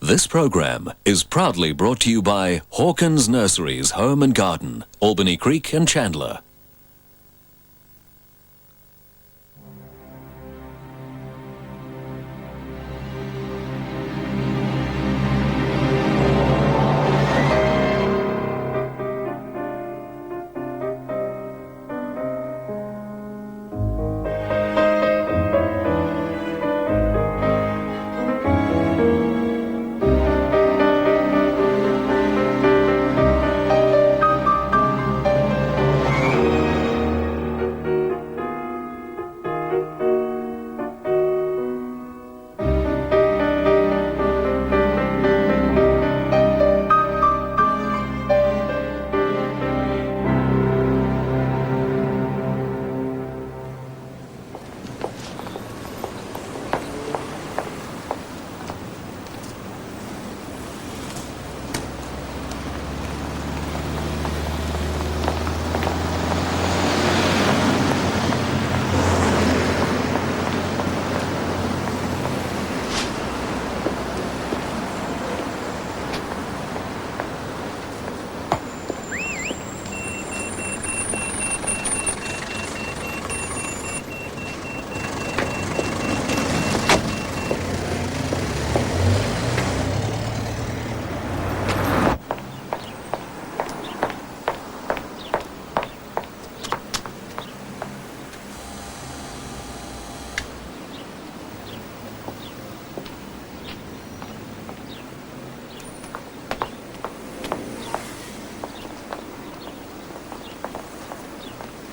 This program is proudly brought to you by Hawkins Nurseries Home and Garden, Albany Creek and Chandler.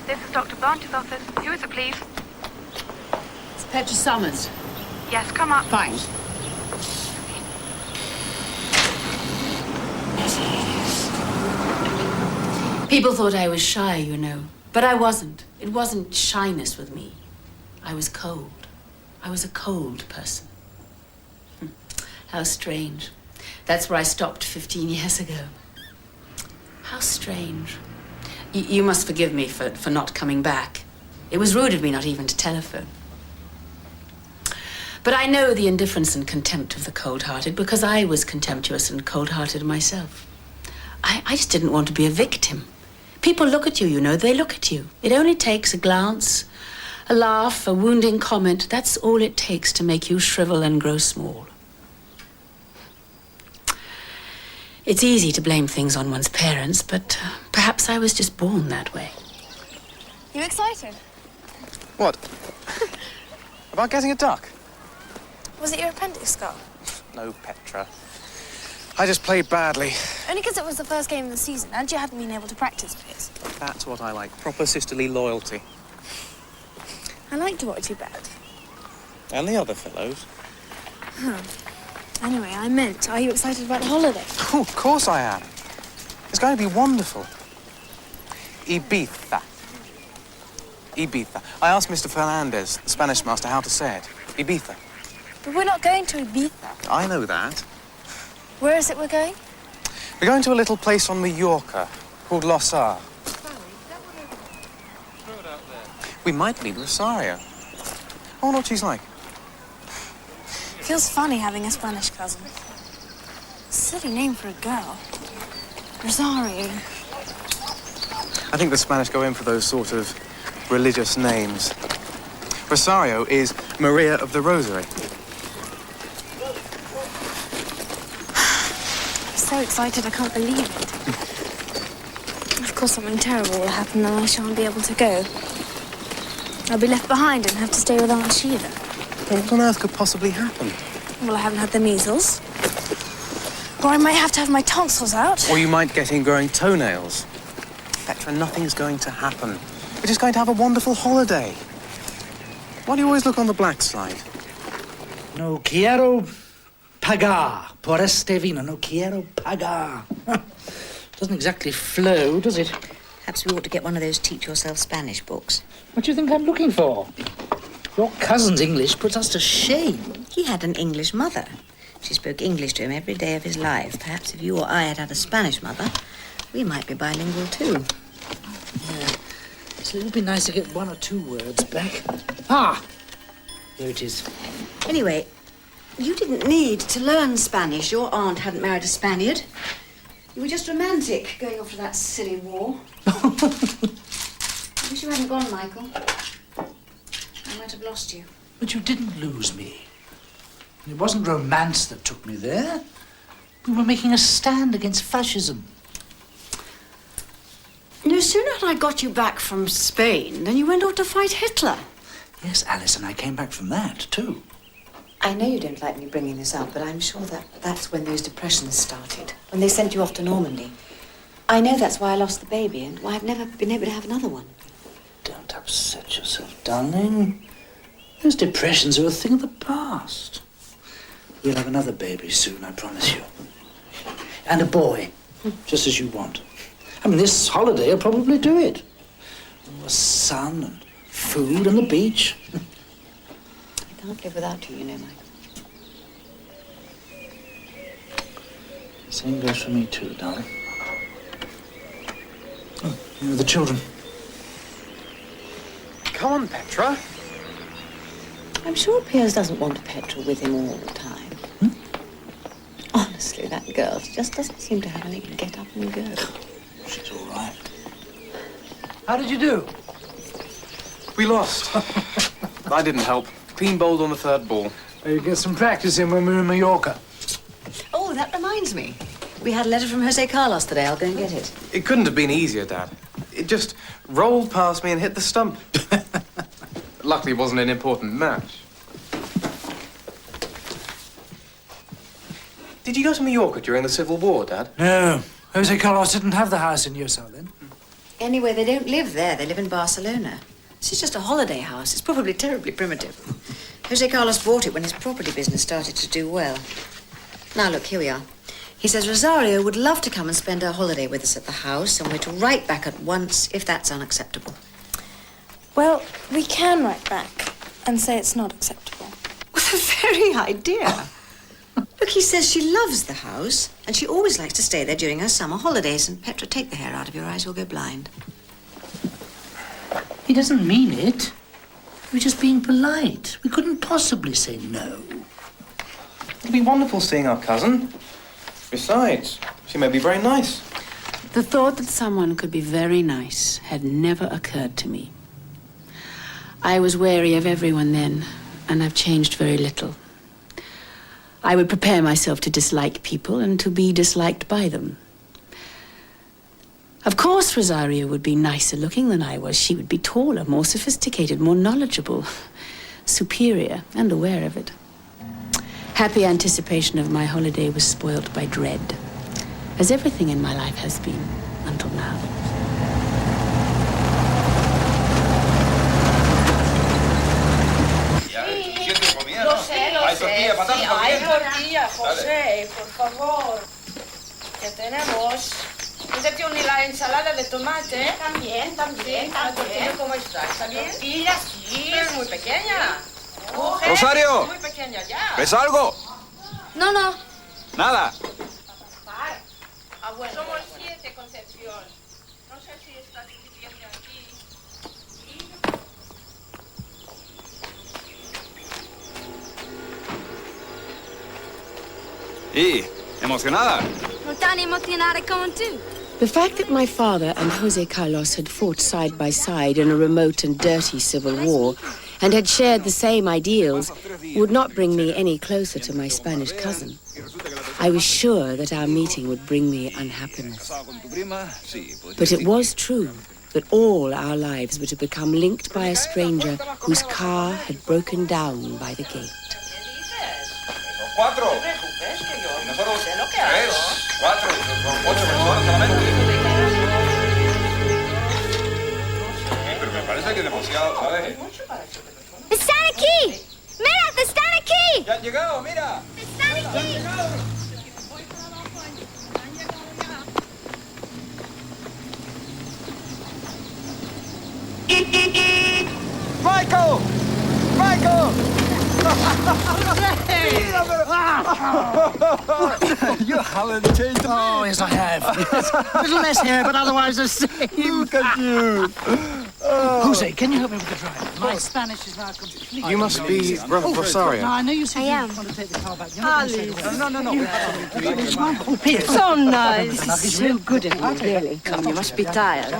This is Dr. Blanche's office. Who is it, please? It's Petra Summers. Yes, come up. Fine. People thought I was shy, you know. But I wasn't. It wasn't shyness with me. I was cold. I was a cold person. How strange. That's where I stopped 15 years ago. How strange. You must forgive me for not coming back. It was rude of me not even to telephone. But I know the indifference and contempt of the cold-hearted because I was contemptuous and cold-hearted myself. I just didn't want to be a victim. People look at you, you know, they look at you. It only takes a glance, a laugh, a wounding comment. That's all it takes to make you shrivel and grow small. It's easy to blame things on one's parents, but perhaps I was just born that way. You excited? What? About getting a duck? Was it your appendix, Scott? No, Petra. I just played badly. Only because it was the first game of the season and you hadn't been able to practice for this. That's what I like. Proper sisterly loyalty. I like to watch you bat. And the other fellows. Huh. Anyway, I meant, are you excited about the holiday? Oh, of course I am. It's going to be wonderful. Ibiza. Ibiza. I asked Mr. Fernandez, the Spanish master, how to say it. Ibiza. But we're not going to Ibiza. I know that. Where is it we're going? We're going to a little place on Mallorca called Losar. We might meet Rosario. I wonder what she's like. Feels funny having a Spanish cousin. Silly name for a girl. Rosario. I think the Spanish go in for those sort of religious names. Rosario is Maria of the Rosary. I'm so excited I can't believe it. Of course something terrible will happen and I shan't be able to go. I'll be left behind and have to stay with Aunt Sheila. What on earth could possibly happen? Well, I haven't had the measles. Or I might have to have my tonsils out. Or you might get ingrowing toenails. Petra, nothing's going to happen. We're just going to have a wonderful holiday. Why do you always look on the black side? No quiero pagar por este vino. No quiero pagar. Doesn't exactly flow, does it? Perhaps we ought to get one of those teach-yourself Spanish books. What do you think I'm looking for? Your cousin's English puts us to shame. He had an English mother. She spoke English to him every day of his life. Perhaps if you or I had had a Spanish mother, we might be bilingual too. Yeah. So it would be nice to get one or two words back. Ah! Here it is. Anyway, You didn't need to learn Spanish. Your aunt hadn't married a Spaniard. You were just romantic, going off to that silly war. I wish you hadn't gone, Michael. I might have lost you. But you didn't lose me. It wasn't romance that took me there. We were making a stand against fascism. No sooner had I got you back from Spain than you went off to fight Hitler. Yes, Alice, and I came back from that, too. I know you don't like me bringing this up, but I'm sure that's when those depressions started, when they sent you off to Normandy. I know that's why I lost the baby and why I've never been able to have another one. Don't upset yourself, darling. Those depressions are a thing of the past. We'll have another baby soon, I promise you. And a boy, just as you want. I mean, this holiday will probably do it. The sun and food and the beach. I can't live without you, you know, Michael. Same goes for me too, darling. Oh, you know, the children. Come on, Petra. I'm sure Piers doesn't want Petra with him all the time. Honestly, that girl just doesn't seem to have any get up and go. She's all right. How did you do? We lost. I didn't help. Clean bowled on the third ball. You get some practice in when we were in Mallorca. Oh, that reminds me. We had a letter from Jose Carlos today. I'll go and get it. It couldn't have been easier, Dad. It just rolled past me and hit the stump. Luckily, it wasn't an important match. Did you go to Mallorca during the Civil War, Dad? No. Jose Carlos didn't have the house in Uso then. Anyway, they don't live there. They live in Barcelona. This is just a holiday house. It's probably terribly primitive. Jose Carlos bought it when his property business started to do well. Now, look, here we are. He says Rosario would love to come and spend her holiday with us at the house, and we're to write back at once if that's unacceptable. Well, we can write back and say it's not acceptable. What the very idea. Look, he says she loves the house, and she always likes to stay there during her summer holidays. And Petra, take the hair out of your eyes, you'll go blind. He doesn't mean it. We're just being polite. We couldn't possibly say no. It'll be wonderful seeing our cousin. Besides, she may be very nice. The thought that someone could be very nice had never occurred to me. I was wary of everyone then, and I've changed very little. I would prepare myself to dislike people and to be disliked by them. Of course, Rosario would be nicer looking than I was. She would be taller, more sophisticated, more knowledgeable, superior, and aware of it. Happy anticipation of my holiday was spoilt by dread, as everything in my life has been until now. Hay tortilla, José, por favor. ¿Qué tenemos? Pídete la ensalada de tomate. También. ¿La tortilla cómo está? ¿Está bien? Tortilla, sí. Pero es muy pequeña. Rosario. Muy pequeña ya. ¿Ves algo? No. Nada. Bueno. Somos 7, Concepción. No sé si está suficiente aquí. ¿Y? ¿Emocionada? Non tan emozionare come tu. The fact that my father and Jose Carlos had fought side by side in a remote and dirty civil war and had shared the same ideals would not bring me any closer to my Spanish cousin. I was sure that our meeting would bring me unhappiness. But it was true that all our lives were to become linked by a stranger whose car had broken down by the gate. Cuatro. Y nosotros 3, 4, 8 personas solamente. Pero me parece que demasiado, ¿sabes? Está aquí! ¡Mira, está aquí! ¡Ya han llegado, mira! ¡Está aquí! ¡Michael! ¡Michael! You haven't changed a bit. Oh, yes, I have. A little less hair, but otherwise the same. Look at you. Jose, can you help me with the drive? My Spanish is now completely... You must be Rosario. No, I know you said I you am. want to take the car back. You're not going to stay away. No. Which one? Oh, Piers. So nice. It's so good of you, really. Come, you must be tired.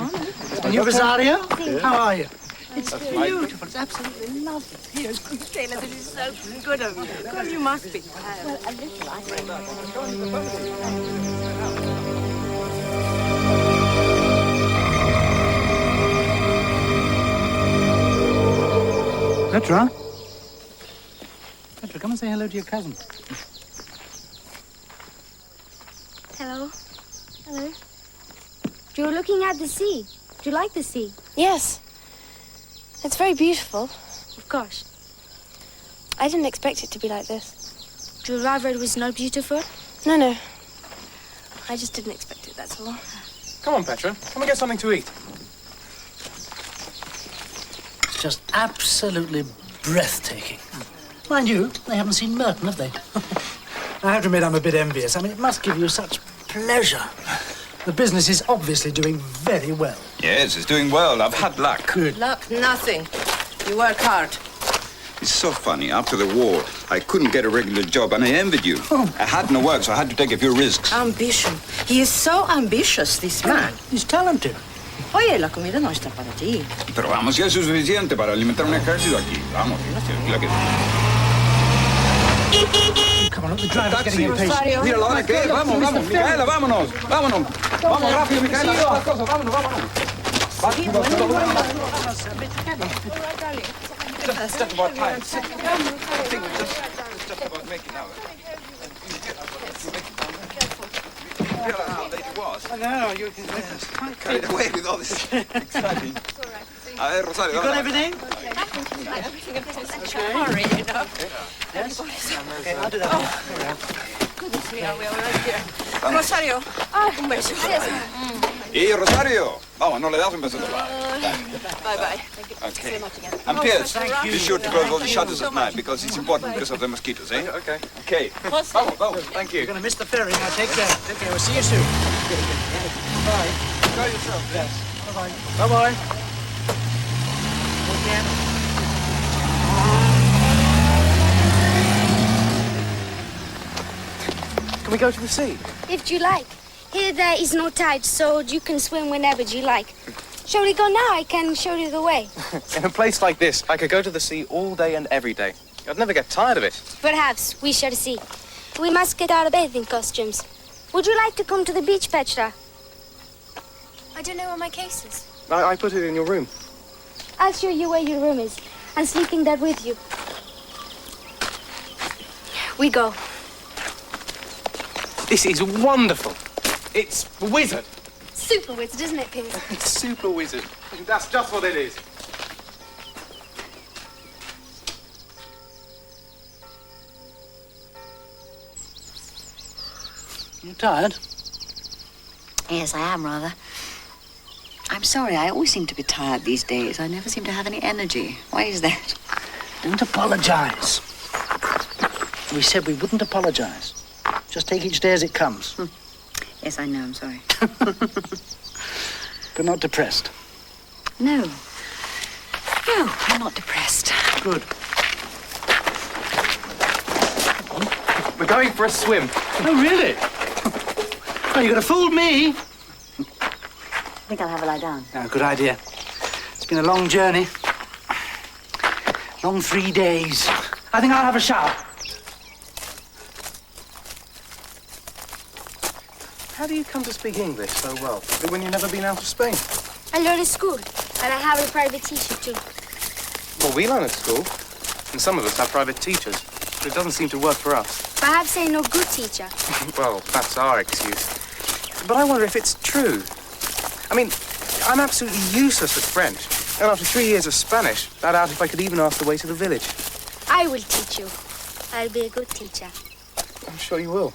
And you, Rosario? How are you? It's beautiful. It's absolutely lovely. Here's Taylor, this is so good of you. Come, you must be tired. Well, a little, I think. Petra? Petra, come and say hello to your cousin. Hello. Hello. You're looking at the sea. Do you like the sea? Yes. It's very beautiful. Of course. I didn't expect it to be like this. Do you rather it was not beautiful? No. I just didn't expect it, that's all. Come on, Petra. Can we get something to eat? It's just absolutely breathtaking. Mind you, they haven't seen Merton, have they? I have to admit I'm a bit envious. I mean, it must give you such pleasure. The business is obviously doing very well. Yes, it's doing well. I've had luck. Good. Luck, nothing. You work hard. It's so funny. After the war, I couldn't get a regular job, and I envied you. I had no work, so I had to take a few risks. Ambition. He is so ambitious, this man. He's talented. Oye, la comida no está para ti. Pero vamos, ya es suficiente para alimentar un ejército aquí. Vamos, tranquila que... Come on, look, the driver's getting impatient. Rosario. Mira la hora que es. Vamos, Micaela, vámonos. Vamos rápido, Micaela, haz las cosas. Vámonos. It's just about time. I think it's just about making out. You realize how late it was? I know, you're Carried away with all this exciting. A ver, Rosario, You got everything? Hurry, you know. Yes? Okay, I'll do that. Goodness me, I will. Rosario, un beso. Y Rosario, vamos, no le das un beso de la. Bye-bye. Okay. And Piers, be sure to close all the shutters at night because it's important because of the mosquitoes, eh? Okay. Okay. Vamos. Thank you. You're going to miss the ferry now. Take care. Take care. We'll see you soon. Bye. Enjoy yourself. Yes. Bye-bye. Bye-bye. Can we go to the sea? If you like. Here there is no tide, so you can swim whenever you like. Shall we go now? I can show you the way. In a place like this, I could go to the sea all day and every day. I'd never get tired of it. Perhaps we shall see. We must get our bathing costumes. Would you like to come to the beach, Petra? I don't know where my case is. I put it in your room. I'll show you where your room is. I'm sleeping there with you. We go. This is wonderful. It's wizard. Super wizard, isn't it, Piers? It's super wizard. That's just what it is. You tired? Yes, I am, rather. I'm sorry, I always seem to be tired these days. I never seem to have any energy. Why is that? Don't apologize. We said we wouldn't apologize. Just take each day as it comes. Yes, I know, I'm sorry. But not depressed. No. No, I'm not depressed. Good. We're going for a swim. Oh, really? Oh, you're going to fool me. I think I'll have a lie down. No, good idea. It's been a long journey. Long 3 days. I think I'll have a shower. How do you come to speak English so well when you've never been out of Spain? I learn at school, and I have a private teacher too. Well, we learn at school, and some of us have private teachers, but it doesn't seem to work for us. Perhaps I'm no good teacher. Well, that's our excuse. But I wonder if it's true. I mean, I'm absolutely useless at French, and after 3 years of Spanish, I doubt if I could even ask the way to the village. I will teach you. I'll be a good teacher. I'm sure you will.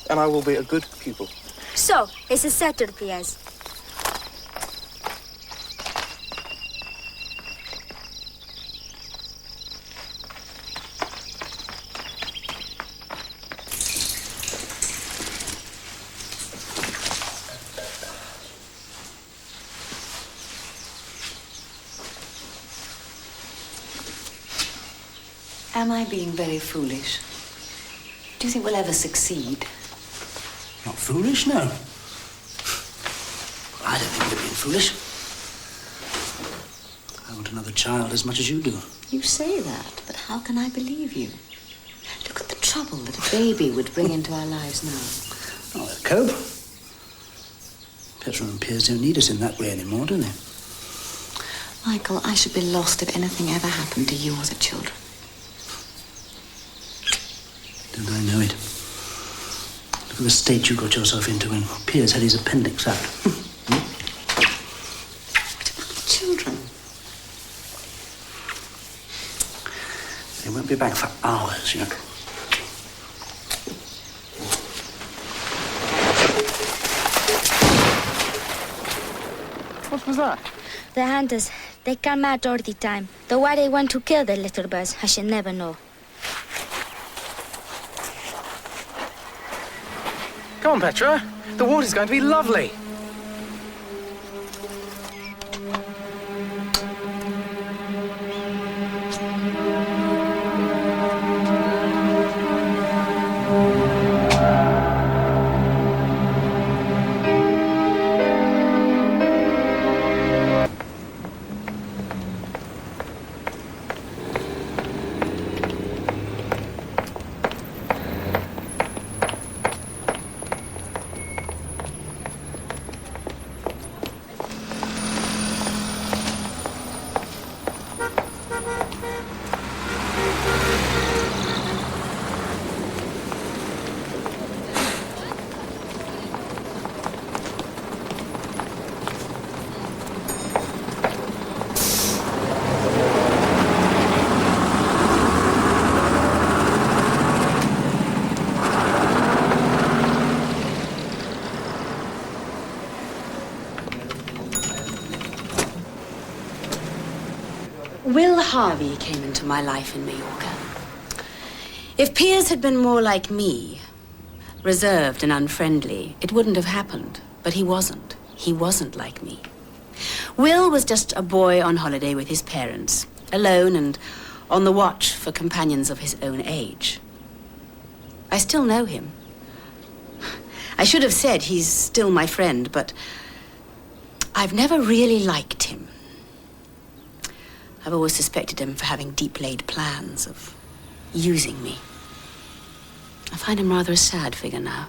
And I will be a good pupil. So, it's a Saturday, Piers. am I being very foolish? Do you think we'll ever succeed? Not foolish, no. I don't think we're being foolish. I want another child as much as you do. You say that, but how can I believe you? Look at the trouble that a baby would bring into our lives now. Oh, they'll cope. Petra and Piers don't need us in that way anymore, do they? Michael, I should be lost if anything ever happened to you or the children. Don't I know it? Look at the state you got yourself into when Piers had his appendix out. What about the children? They won't be back for hours, you know. What was that? The hunters, they come out all the time. Though why they want to kill the little birds, I shall never know. Come on, Petra. The water's going to be lovely. Will Harvey came into my life in Mallorca. If Piers had been more like me, reserved and unfriendly, it wouldn't have happened. But he wasn't. He wasn't like me. Will was just a boy on holiday with his parents, alone and on the watch for companions of his own age. I still know him. I should have said he's still my friend, but I've never really liked him. I've always suspected him for having deep-laid plans of using me. I find him rather a sad figure now.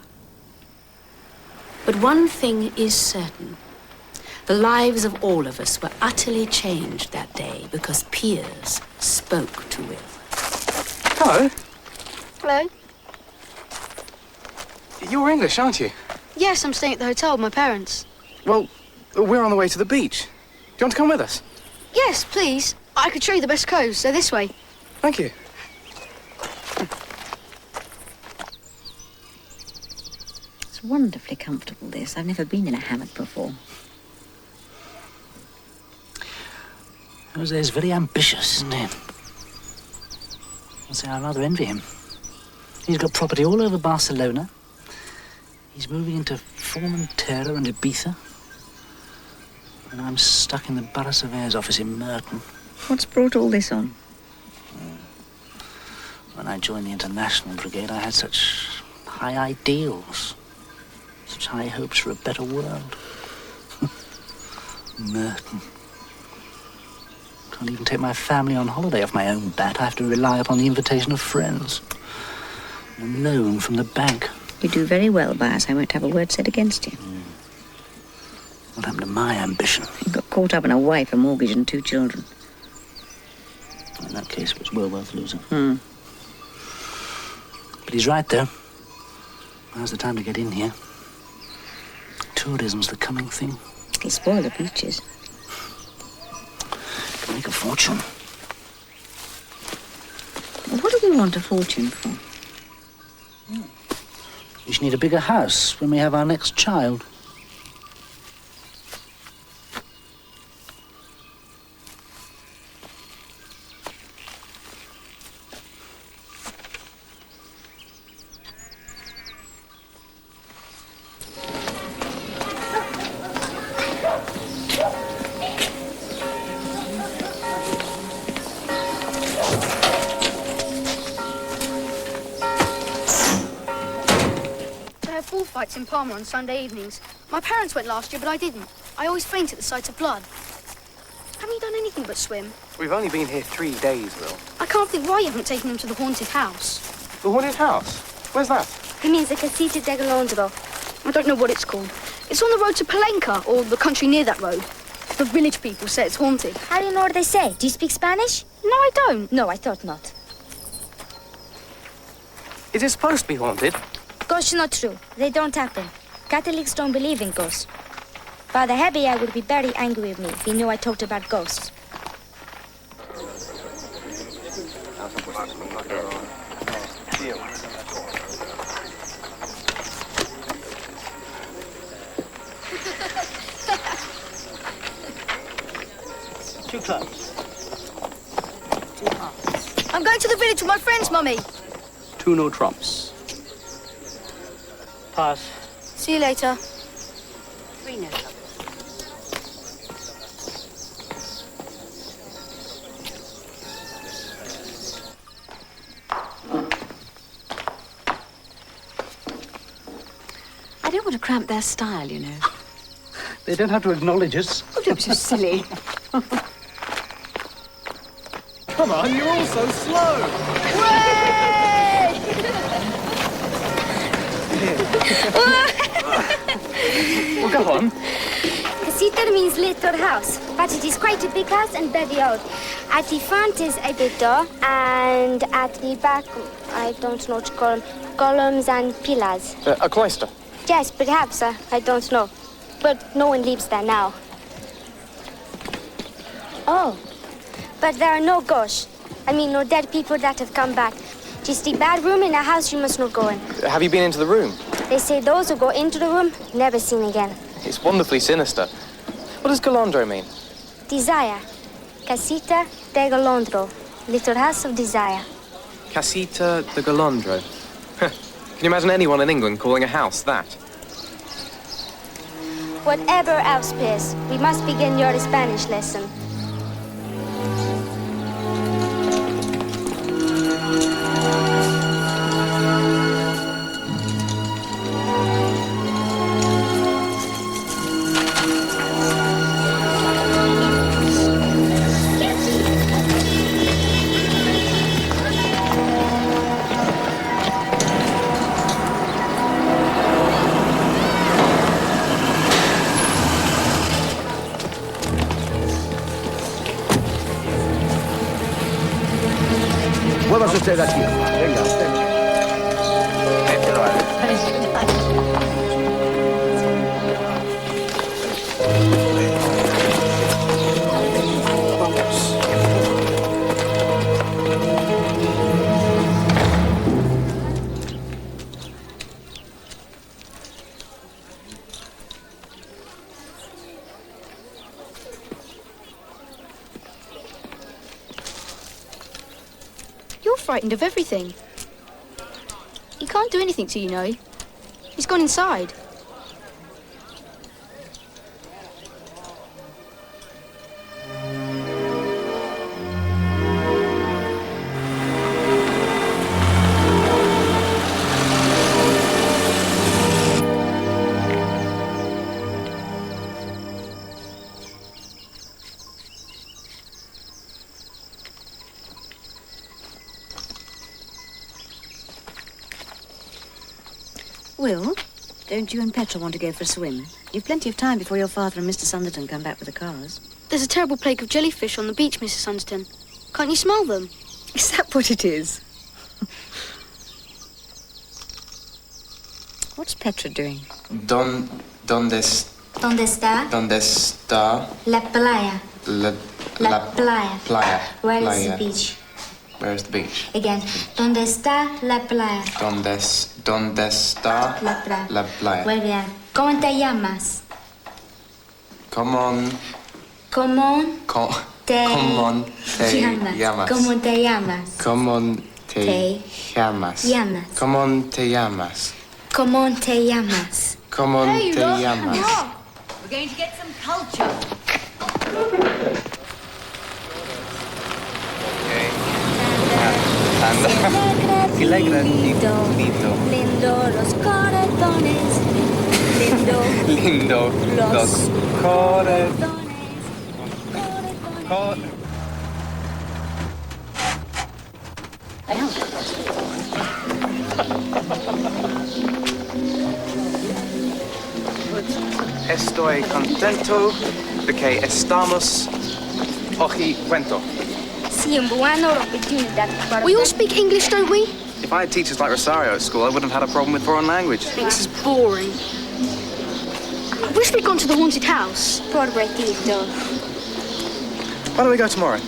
But one thing is certain. The lives of all of us were utterly changed that day because Piers spoke to Will. Hello. Hello? You're English, aren't you? Yes, I'm staying at the hotel with my parents. Well, we're on the way to the beach. Do you want to come with us? Yes, please. I could show you the best coves. They're this way. Thank you. It's wonderfully comfortable, this. I've never been in a hammock before. Jose's very ambitious, isn't he? I'd say I rather envy him. He's got property all over Barcelona. He's moving into Formentera and Ibiza. And I'm stuck in the Borough Surveyor's office in Merton. What's brought all this on? When I joined the International Brigade, I had such high ideals. Such high hopes for a better world. Merton. Can't even take my family on holiday off my own bat. I have to rely upon the invitation of friends. A loan from the bank. You do very well, Baz. I won't have a word said against you. What happened to my ambition? You got caught up in a wife, a mortgage, and 2 children. In that case, it was well worth losing. Hmm. But he's right, though. Now's the time to get in here. Tourism's the coming thing. It'll spoil the beaches. Can make a fortune. What do we want a fortune for? We should need a bigger house when we have our next child. have bullfights in Palmer on Sunday evenings. My parents went last year, but I didn't. I always faint at the sight of blood. Haven't you done anything but swim? We've only been here 3 days, Will. I can't think why you haven't taken them to the haunted house. The haunted house? Where's that? It means the Casita de Galondro. I don't know what it's called. It's on the road to Palenka, or the country near that road. The village people say it's haunted. How do you know what they say? Do you speak Spanish? No, I don't. No, I thought not. Is it supposed to be haunted? Ghosts are not true. They don't happen. Catholics don't believe in ghosts. Father Hebier would be very angry with me if he knew I talked about ghosts. Too close. I'm going to the village with my friends, Mummy. 2 no trumps. Pass. See you later. 3 no trouble. I don't want to cramp their style, you know. They don't have to acknowledge us. Oh, don't be so silly. Come on, you're all so slow. Well, go on. Casita means little house, but it is quite a big house and very old. At the front is a big door, and at the back, I don't know what to call them, columns and pillars. A cloister. Yes, perhaps, I don't know. But no one lives there now. Oh, but there are no ghosts. I mean, no dead people that have come back. Just a bad room in a house you must not go in. Have you been into the room? They say those who go into the room, never seen again. It's wonderfully sinister. What does Galondro mean? Desire. Casita de Galondro. Little house of desire. Casita de Galondro. Can you imagine anyone in England calling a house that? Whatever else, Piers, we must begin your Spanish lesson. Muévase usted de aquí. Venga, usted. You're frightened of everything. He can't do anything to you, know. He's gone inside. Will, don't you and Petra want to go for a swim? You've plenty of time before your father and Mr. Sunderton come back with the cars. There's a terrible plague of jellyfish on the beach, Mrs. Sunderton. Can't you smell them? Is that what it is? What's Petra doing? ¿Dónde ¿Dónde está? La playa. La playa. playa? Where is the beach? Where is the beach? Again. ¿Dónde está la playa? ¿Dónde está La playa. la playa? Muy bien. ¿Cómo te llamas? ¿Cómo ¿Cómo te llamas? ¿Cómo te llamas? ¿Cómo te llamas? Llamas. ¿Cómo te llamas? ¿Cómo te llamas? ¿Cómo te llamas? We're going to get some culture. Anda. Lindo los corazones. corazones. Lindo. Lindo. Los corazones. Estoy contento porque estamos hoy cuento. Sí, en buena oportunidad. We all speak English, don't we? If I had teachers like Rosario at school, I wouldn't have had a problem with foreign language. This is boring. I wish we'd gone to the haunted house. Pobrecito. Why don't we go tomorrow?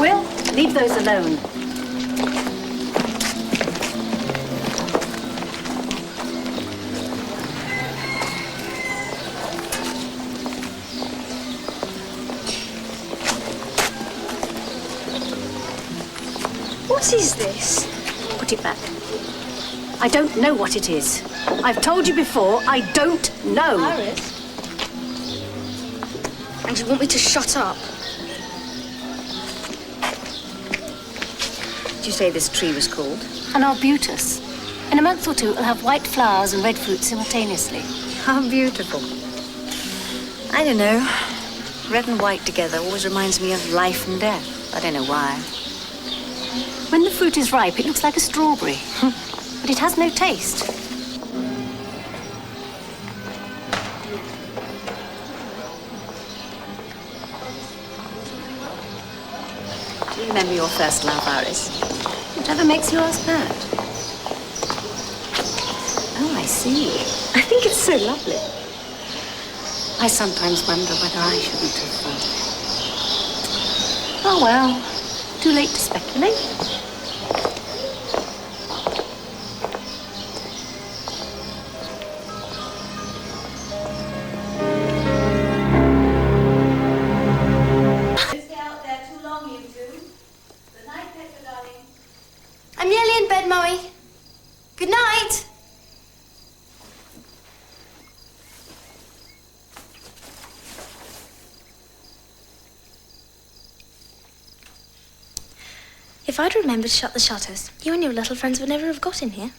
Will, leave those alone. What is this? Put it back. I don't know what it is. I've told you before, I don't know. Iris? And you want me to shut up? Did you say this tree was called? An arbutus. In a month or two, it'll have white flowers and red fruit simultaneously. How beautiful. I don't know. Red and white together always reminds me of life and death. I don't know why. When the fruit is ripe, it looks like a strawberry. But it has no taste. Do you remember your first love, Iris? Whatever makes you ask that? Oh, I see. I think it's so lovely. I sometimes wonder whether I shouldn't have thought. Oh, well. Too late to speculate. I'm nearly in bed, Mummy. Good night. If I'd remembered to shut the shutters, you and your little friends would never have got in here.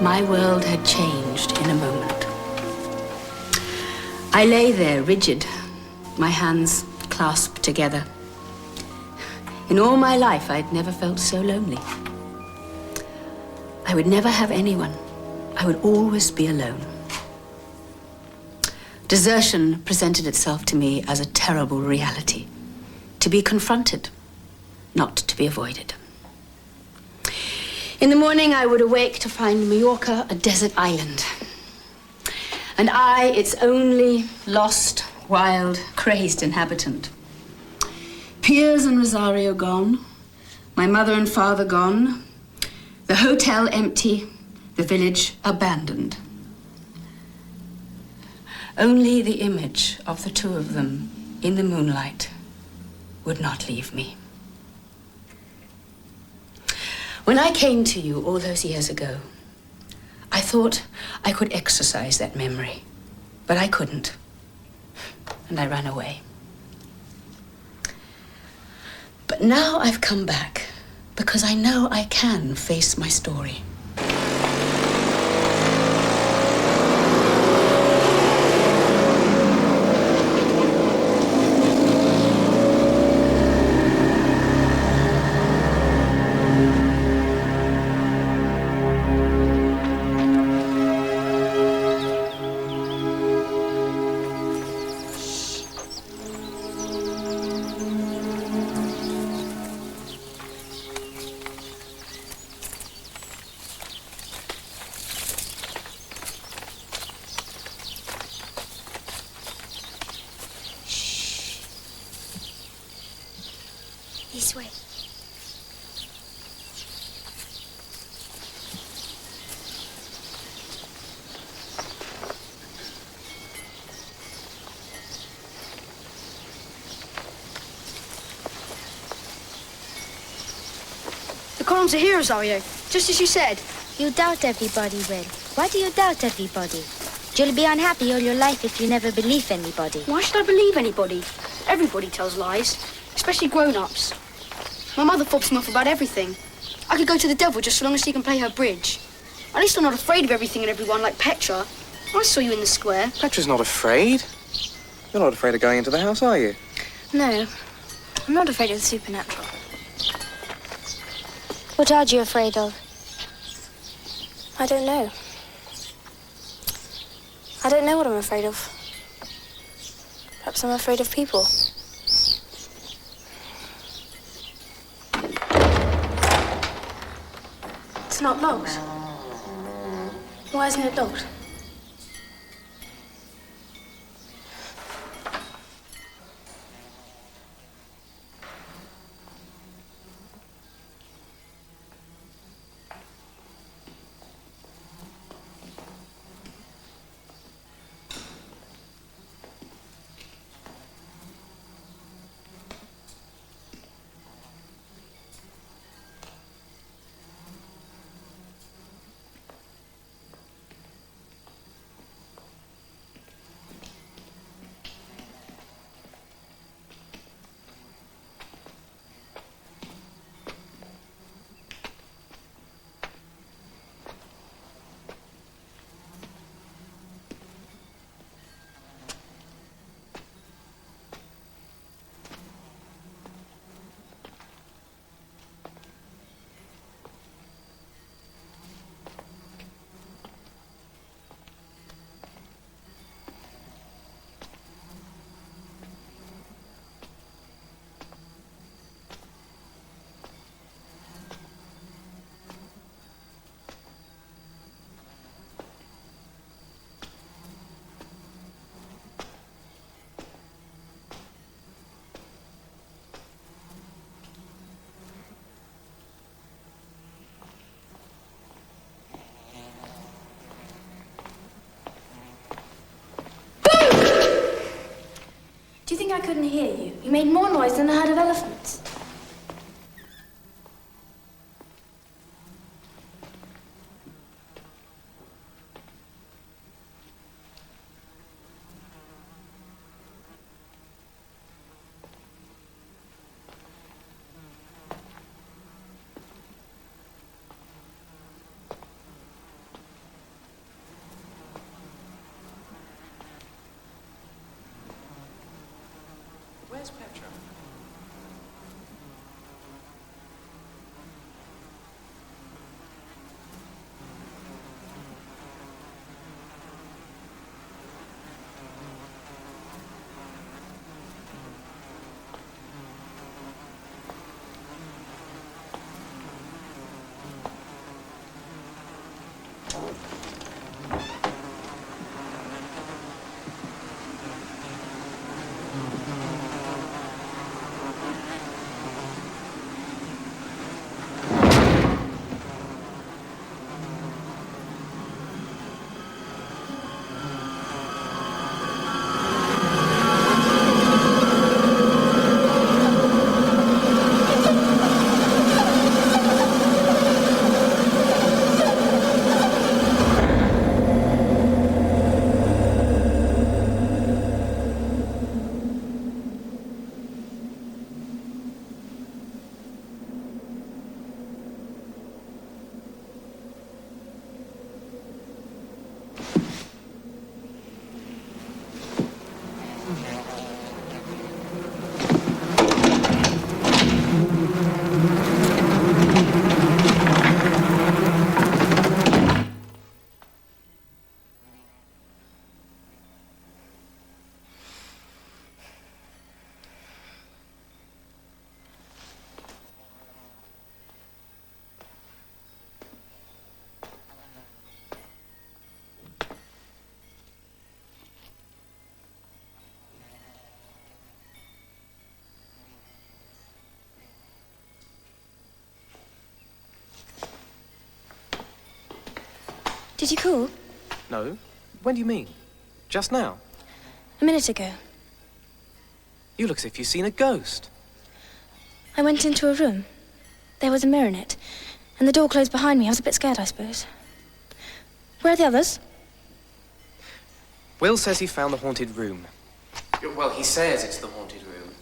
My world had changed in a moment. I lay there, rigid, my hands clasped together. In all my life, I'd never felt so lonely. I would never have anyone. I would always be alone. Desertion presented itself to me as a terrible reality, to be confronted, not to be avoided. In the morning, I would awake to find Mallorca a desert island. And I, its only lost, wild, crazed inhabitant. Piers and Rosario gone, my mother and father gone, the hotel empty, the village abandoned. Only the image of the two of them in the moonlight would not leave me. When I came to you all those years ago, I thought I could exorcise that memory, but I couldn't, and I ran away. But now I've come back because I know I can face my story. This way. The columns are here, Rosario. Just as you said. You doubt everybody, Will. Why do you doubt everybody? You'll be unhappy all your life if you never believe anybody. Why should I believe anybody? Everybody tells lies, especially grown-ups. My mother fobs me off about everything. I could go to the devil just so long as she can play her bridge. At least I'm not afraid of everything and everyone like Petra. I saw you in the square. Petra's not afraid. You're not afraid of going into the house, are you? No, I'm not afraid of the supernatural. What are you afraid of? I don't know. I don't know what I'm afraid of. Perhaps I'm afraid of people. It's not locked. Why isn't it locked? Do you think I couldn't hear you? You made more noise than a herd of elephants. Where's Petra? Did you call? No. When do you mean? Just now? A minute ago. You look as if you've seen a ghost. I went into a room. There was a mirror in it. And the door closed behind me. I was a bit scared, I suppose. Where are the others? Will says he found the haunted room. Well, he says it's the haunted room.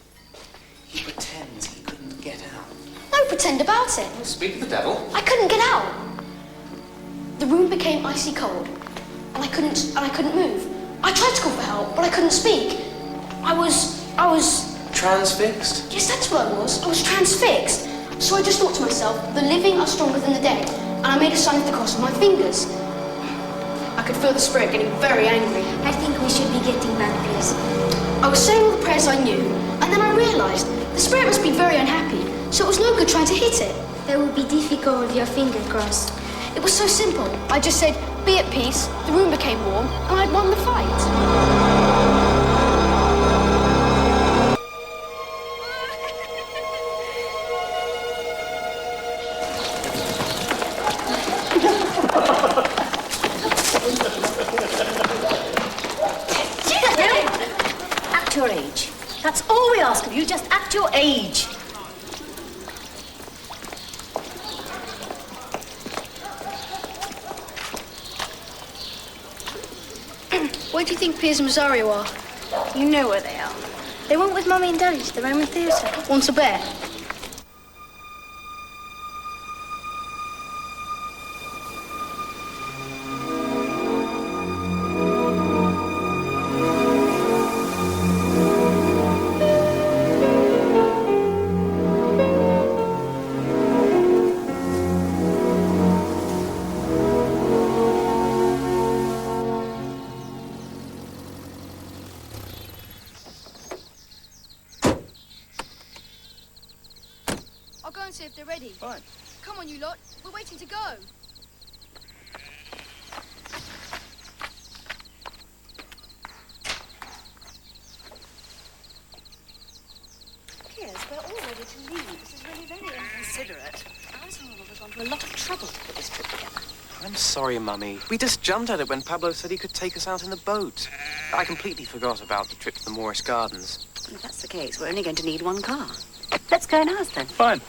He pretends he couldn't get out. No pretend about it. Well, speak of the devil. I couldn't get out. The room became icy cold. And I couldn't move. I tried to call for help, but I couldn't speak. I was... Transfixed? Yes, that's what I was. I was transfixed. So I just thought to myself, the living are stronger than the dead. And I made a sign of the cross with my fingers. I could feel the spirit getting very angry. I think we should be getting back, please. I was saying all the prayers I knew, and then I realised the spirit must be very unhappy, so it was no good trying to hit it. That would be difficult with your finger crossed. It was so simple. I just said, be at peace, the room became warm, and I'd won the fight. Act your age. That's all we ask of you, just act your age. Where do you think Piers and Rosario are? You know where they are. They went with Mummy and Daddy to the Roman Theatre. Want a bear? I'll go and see if they're ready. Fine. Come on, you lot. We're waiting to go. Piers, we're all ready to leave. This is really very inconsiderate. Alexander has gone to a lot of trouble to put this trip together. I'm sorry, Mummy. We just jumped at it when Pablo said he could take us out in the boat. I completely forgot about the trip to the Moorish Gardens. If that's the case, we're only going to need one car. Let's go in ours then. Fine.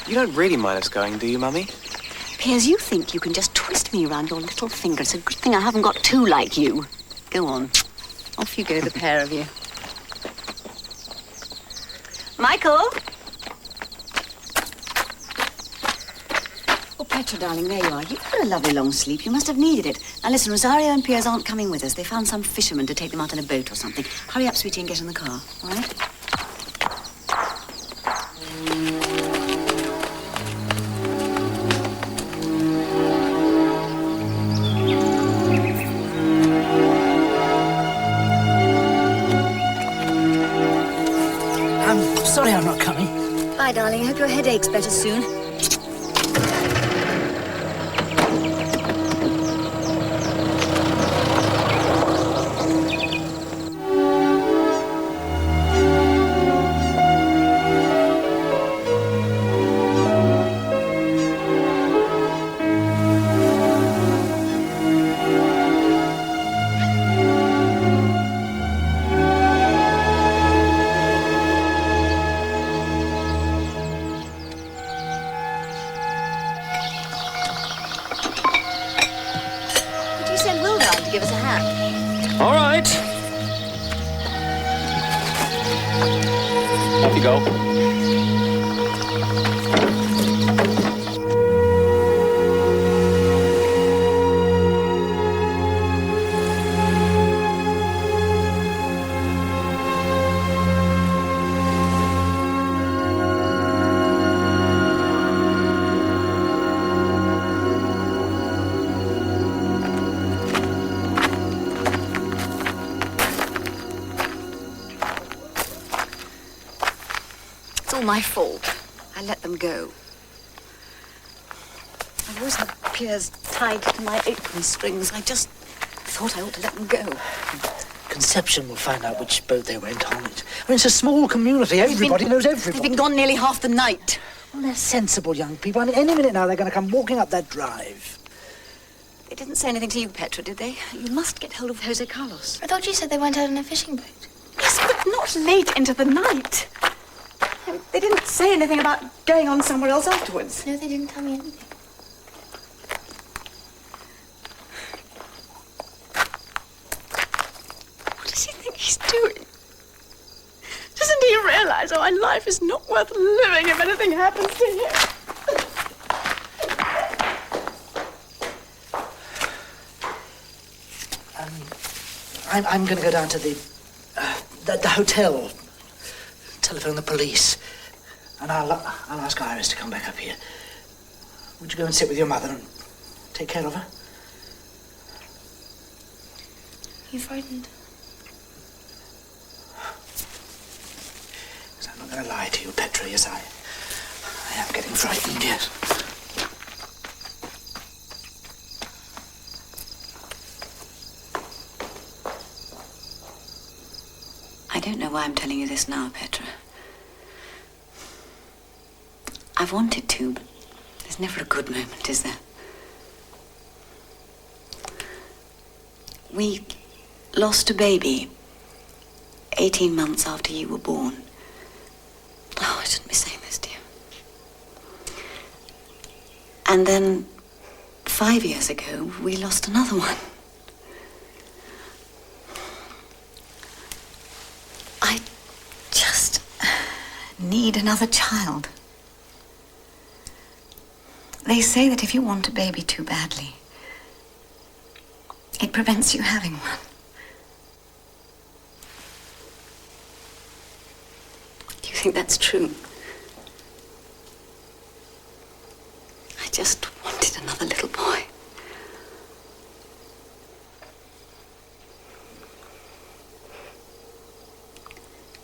You don't really mind us going, do you, Mummy? Piers, you think you can just twist me around your little finger. It's a good thing I haven't got two like you. Go on. Off you go, the pair of you. Michael! Oh, Petra, darling, there you are. You've had a lovely long sleep. You must have needed it. Now, listen, Rosario and Piers aren't coming with us. They found some fisherman to take them out in a boat or something. Hurry up, sweetie, and get in the car, all right? Sorry I'm not coming. Bye, darling. I hope your headache's better soon. Give us a hand. All right. Off you go. My fault. I let them go. I've always had Piers tied to my apron strings. I just thought I ought to let them go. Conception will find out which boat they went on it. I mean, it's a small community. Everybody knows everybody. They've been gone nearly half the night. Well, they're sensible young people. I mean, any minute now they're going to come walking up that drive. They didn't say anything to you, Petra, did they? You must get hold of Jose Carlos. I thought you said they went out on a fishing boat. Yes, but not late into the night. They didn't say anything about going on somewhere else afterwards. No, they didn't tell me anything. What does he think he's doing? Doesn't he realize our life is not worth living if anything happens to him? I'm going to go down to the hotel, telephone the police, and I'll ask Iris to come back up here. Would you go and sit with your mother and take care of her? You frightened? 'Cause I'm not going to lie to you, Petra, yes, I am getting frightened, yes. I don't know why I'm telling you this now, Petra. I've wanted to, but there's never a good moment, is there? We lost a baby 18 months after you were born. Oh, I shouldn't be saying this to you. And then 5 years ago, we lost another one. I just need another child. They say that if you want a baby too badly, it prevents you having one. Do you think that's true? I just wanted another little boy.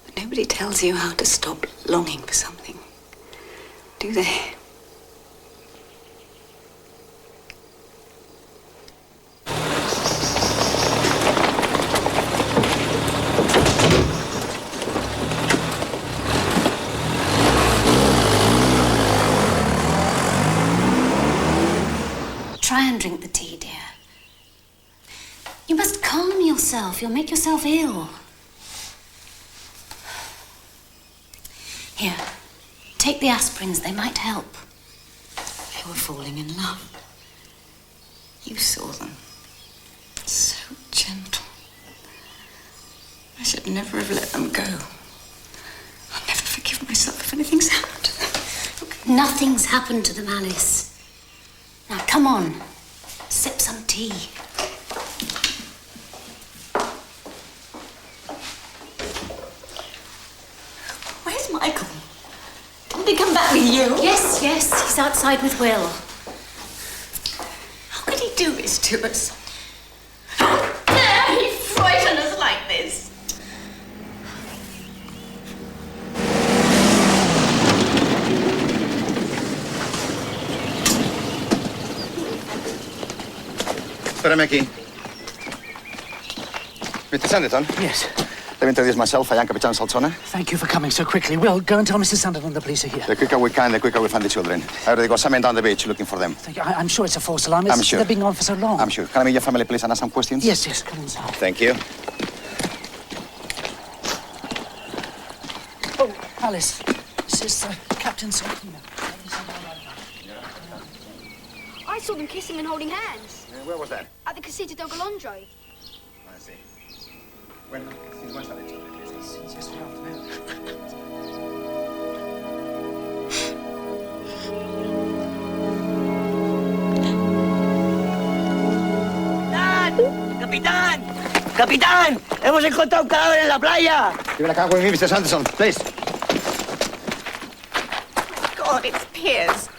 But nobody tells you how to stop longing for something, do they? Try and drink the tea, dear. You must calm yourself. You'll make yourself ill. Here, take the aspirins. They might help. They were falling in love. You saw them. So gentle. I should never have let them go. I'll never forgive myself if anything's happened to them. Nothing's happened to them, Alice. Now, come on. Sip some tea. Where's Michael? Didn't he come back with you? Yes, he's outside with Will. How could he do this to us? How dare he frighten us like this? Espérame aquí. Mr. Sanditon? Yes. Let me introduce myself. I am Captain Salzona. Thank you for coming so quickly. Will, go and tell Mrs. Sanditon the police are here. The quicker we can, the quicker we find the children. I already got some men down the beach looking for them. Thank you. I'm sure it's a false alarm. I'm sure. They've been gone for so long. I'm sure. Can I meet your family, please, and ask some questions? Yes, come inside. Thank you. Oh, Alice, this is Captain Salzona. I saw them kissing and holding hands. Where was that? At the Casita del Golondro. I see. Since when started it? Since yesterday afternoon. ¡Capitán! ¡Capitán! ¡Hemos encontrado un cadáver en la playa! Give me a card with me, Mr. Sanderson, please. God, it's Piers.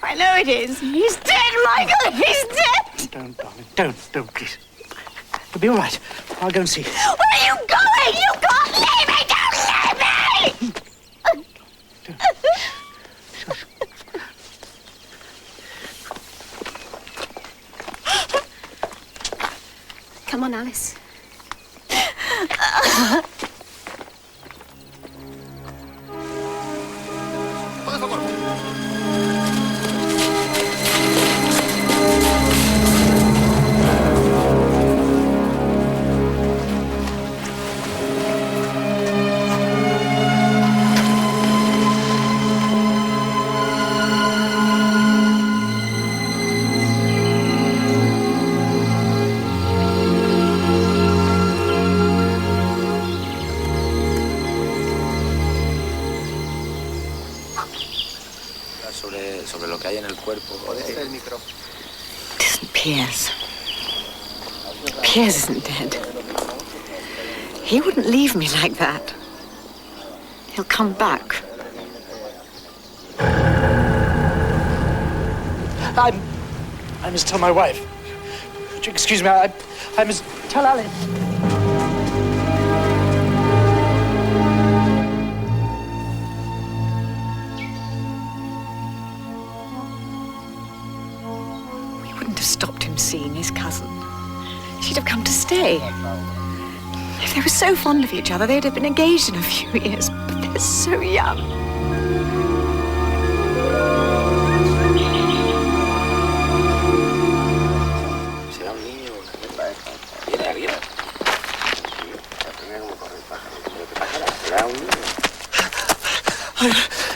I know it is. He's dead, Michael! He's dead! Don't, darling. Don't, please. It'll be all right. I'll go and see. Where are you going? You can't leave me! Don't leave me! Come on, Alice. Por favor. sobre lo que hay en el cuerpo. It isn't Piers. Piers isn't dead. He wouldn't leave me like that. He'll come back. I must tell my wife. Would you excuse me? I must tell Alice. We wouldn't have stopped him seeing his cousin. She'd have come to stay. If they were so fond of each other, they'd have been engaged in a few years. But they're so young.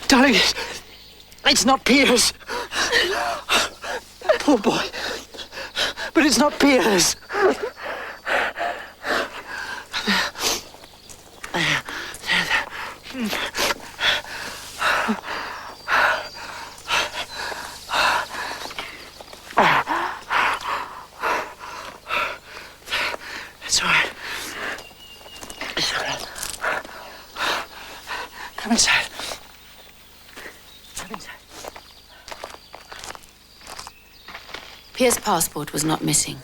Darling, it's not Piers. Poor boy. But it's not Piers. It's all right. It's all right. Come inside. Come inside. Piers' passport was not missing.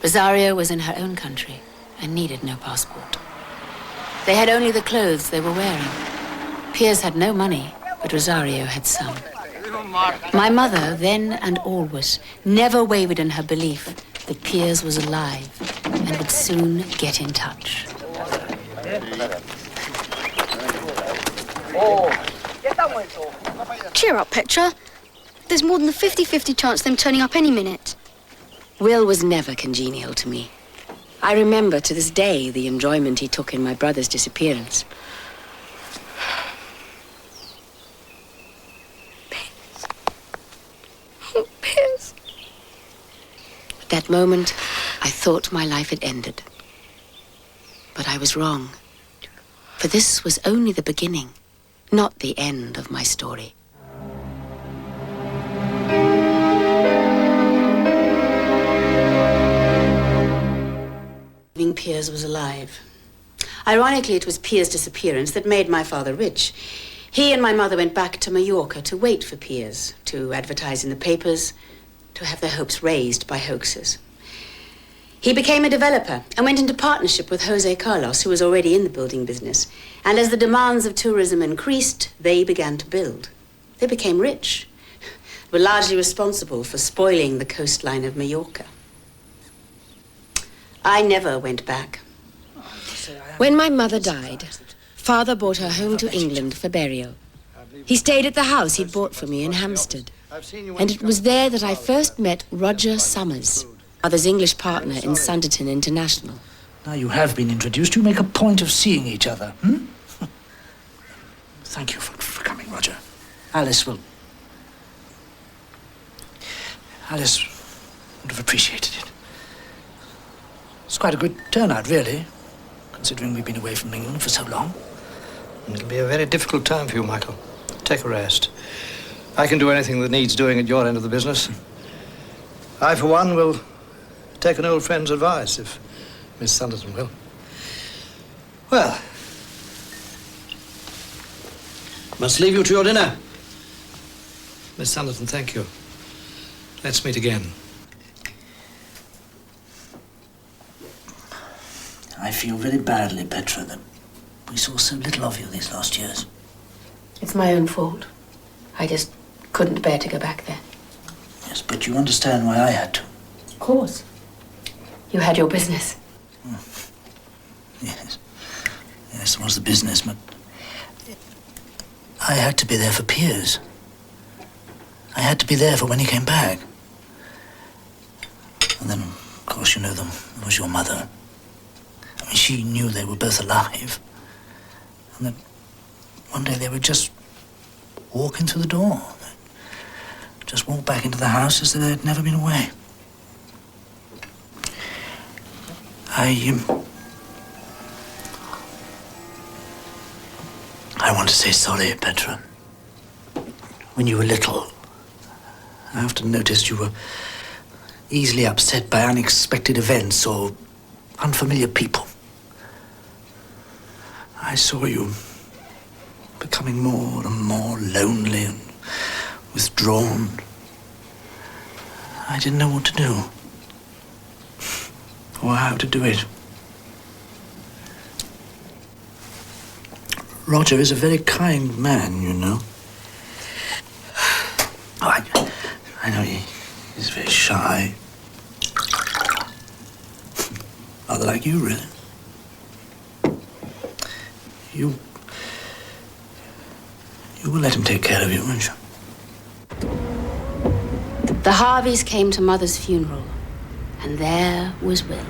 Rosario was in her own country and needed no passport. They had only the clothes they were wearing. Piers had no money, but Rosario had some. My mother, then and always, never wavered in her belief that Piers was alive and would soon get in touch. Cheer up, Petra. There's more than a 50-50 chance of them turning up any minute. Will was never congenial to me. I remember to this day the enjoyment he took in my brother's disappearance. Piers. At that moment, I thought my life had ended. But I was wrong. For this was only the beginning, not the end of my story. Piers was alive. Ironically, it was Piers' disappearance that made my father rich. He and my mother went back to Mallorca to wait for Piers, to advertise in the papers, to have their hopes raised by hoaxes. He became a developer and went into partnership with Jose Carlos, who was already in the building business. And as the demands of tourism increased, they began to build. They became rich, were largely responsible for spoiling the coastline of Mallorca. I never went back. When my mother died, Father brought her home to England for burial. He stayed at the house he'd bought for me in Hampstead. And it was there that I first met Roger Summers, Father's English partner in Sunderton International. Now you have been introduced, you make a point of seeing each other, hmm? Thank you for coming, Roger. Alice would have appreciated it. It's quite a good turnout, really, considering we've been away from England for so long. It'll be a very difficult time for you, Michael. Take a rest. I can do anything that needs doing at your end of the business. I, for one, will take an old friend's advice, if Miss Sunderton will. Well, Must leave you to your dinner. Miss Sunderton, thank you. Let's meet again. I feel very badly, Petra, that we saw so little of you these last years. It's my own fault. I just couldn't bear to go back there. Yes, but you understand why I had to. Of course. You had your business. Yes. Yes, it was the business, but I had to be there for Piers. I had to be there for when he came back. And then, of course, you know them. It was your mother. I mean, she knew they were both alive. And then one day they would just walk into the door. Just walk back into the house as though they'd never been away. I want to say sorry, Petra. When you were little, I often noticed you were easily upset by unexpected events or unfamiliar people. I saw you becoming more and more lonely and withdrawn. I didn't know what to do or how to do it. Roger is a very kind man, you know. Oh, I know he's very shy. Rather like you, really. You will let him take care of you, won't you? The Harveys came to Mother's funeral, and there was Will.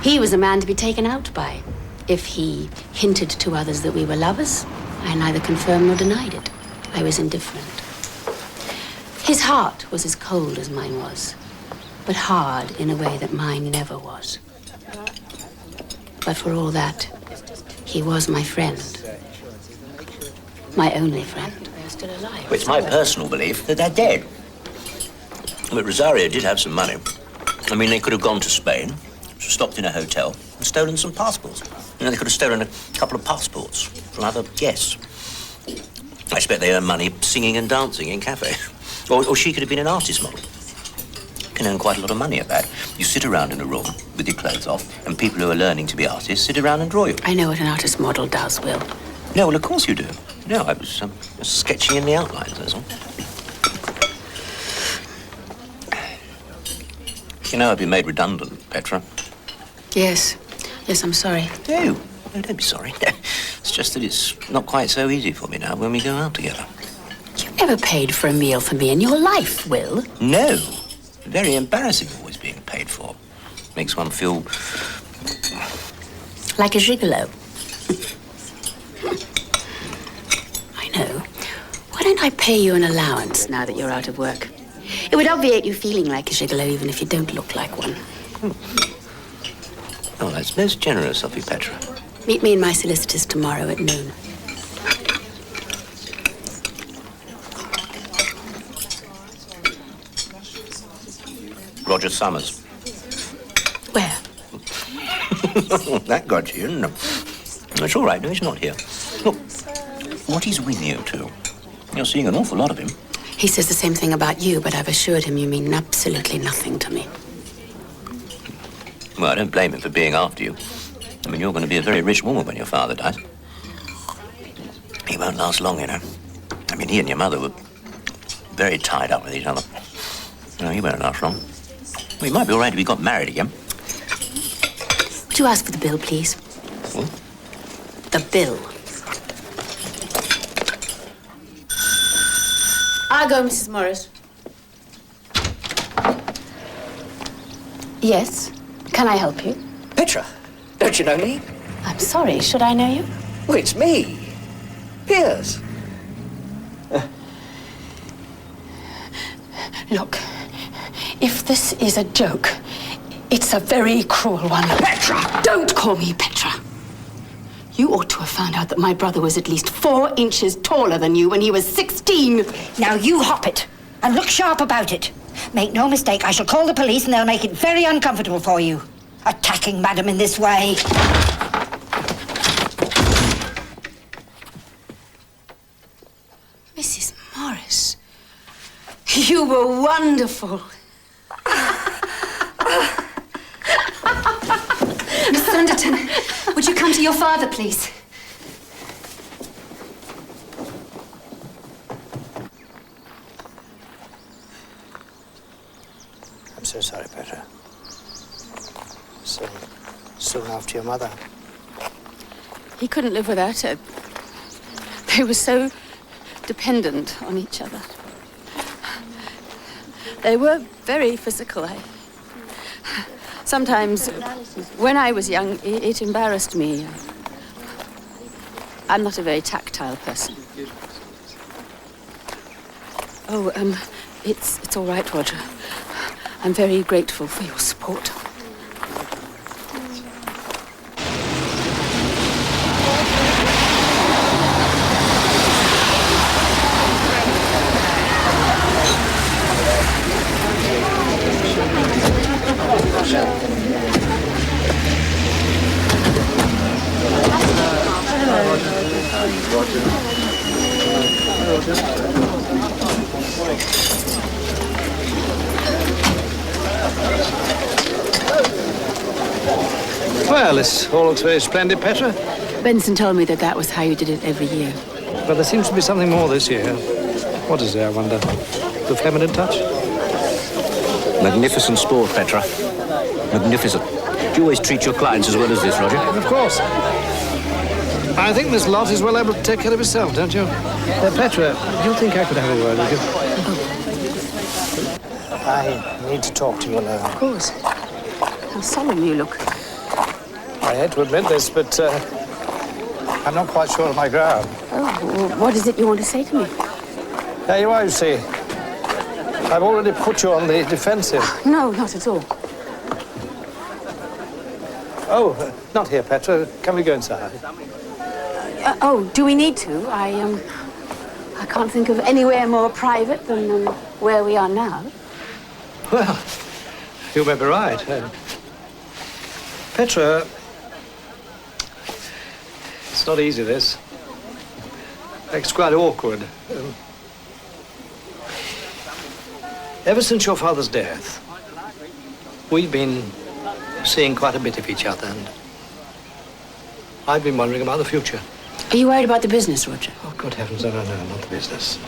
He was a man to be taken out by. If he hinted to others that we were lovers, I neither confirmed nor denied it. I was indifferent. His heart was as cold as mine was, but hard in a way that mine never was. But for all that, he was my friend. My only friend. They're still alive. Well, it's my personal belief that they're dead. But Rosario did have some money. I mean, they could have gone to Spain, stopped in a hotel, and stolen some passports. You know, they could have stolen a couple of passports from other guests. I expect they earn money singing and dancing in cafes. Or she could have been an artist model. You can earn quite a lot of money at that. You sit around in a room with your clothes off, and people who are learning to be artists sit around and draw you. I know what an artist model does, Will. No, well, of course you do. No, I was sketching in the outlines, that's all. You know I've been made redundant, Petra. Yes. Yes, I'm sorry. No, don't be sorry. It's just that it's not quite so easy for me now when we go out together. You never paid for a meal for me in your life, Will. No. Very embarrassing always being paid for. Makes one feel... like a gigolo. I know. Why don't I pay you an allowance now that you're out of work? It would obviate you feeling like a gigolo even if you don't look like one. Oh, that's most generous of you, Petra. Meet me in my solicitor's tomorrow at noon. Roger Summers. Where? That got you, didn't it? It's all right, no, he's not here. Look, what he's with you to? You're seeing an awful lot of him. He says the same thing about you, but I've assured him you mean absolutely nothing to me. Well, I don't blame him for being after you. I mean, you're going to be a very rich woman when your father dies. He won't last long, you know. I mean, he and your mother were very tied up with each other. No, he won't last long. Well, he might be all right if he got married again. Would you ask for the bill, please? What? The bill. I'll go, Mrs. Morris. Yes? Can I help you? Petra, don't you know me? I'm sorry, should I know you? Well, it's me. Piers. Look, if this is a joke, it's a very cruel one. Petra! Don't call me Petra. You ought to have found out that my brother was at least 4 inches taller than you when he was 16. Now you hop it, and look sharp about it. Make no mistake, I shall call the police and they'll make it very uncomfortable for you. Attacking Madam in this way. Mrs. Morris, you were wonderful. Miss Sanderton, would you come to your father, please? I'm so sorry, Petra. So soon after your mother. He couldn't live without her. They were so dependent on each other. They were very physical. Sometimes, when I was young, it embarrassed me. I'm not a very tactile person. Oh, it's all right, Roger. I'm very grateful for your support. Well, this all looks very splendid, Petra. Benson told me that that was how you did it every year. But there seems to be something more this year. What is there, I wonder? The feminine touch? Magnificent sport, Petra. Magnificent. Do you always treat your clients as well as this, Roger? Of course. I think Miss Lott is well able to take care of herself, don't you? Petra, do you think I could have a word with you? I need to talk to you alone. Of course. How solemn you look. I hate to admit this, but I'm not quite sure of my ground. Oh, well, what is it you want to say to me? There you are, you see. I've already put you on the defensive. No, not at all. Oh, not here, Petra. Can we go inside? Oh, do we need to? I can't think of anywhere more private than where we are now. Well, you may be right. Petra, it's not easy, this. It's quite awkward. Ever since your father's death, we've been seeing quite a bit of each other, and I've been wondering about the future. Are you worried about the business, Roger? Oh, good heavens, no, not the business.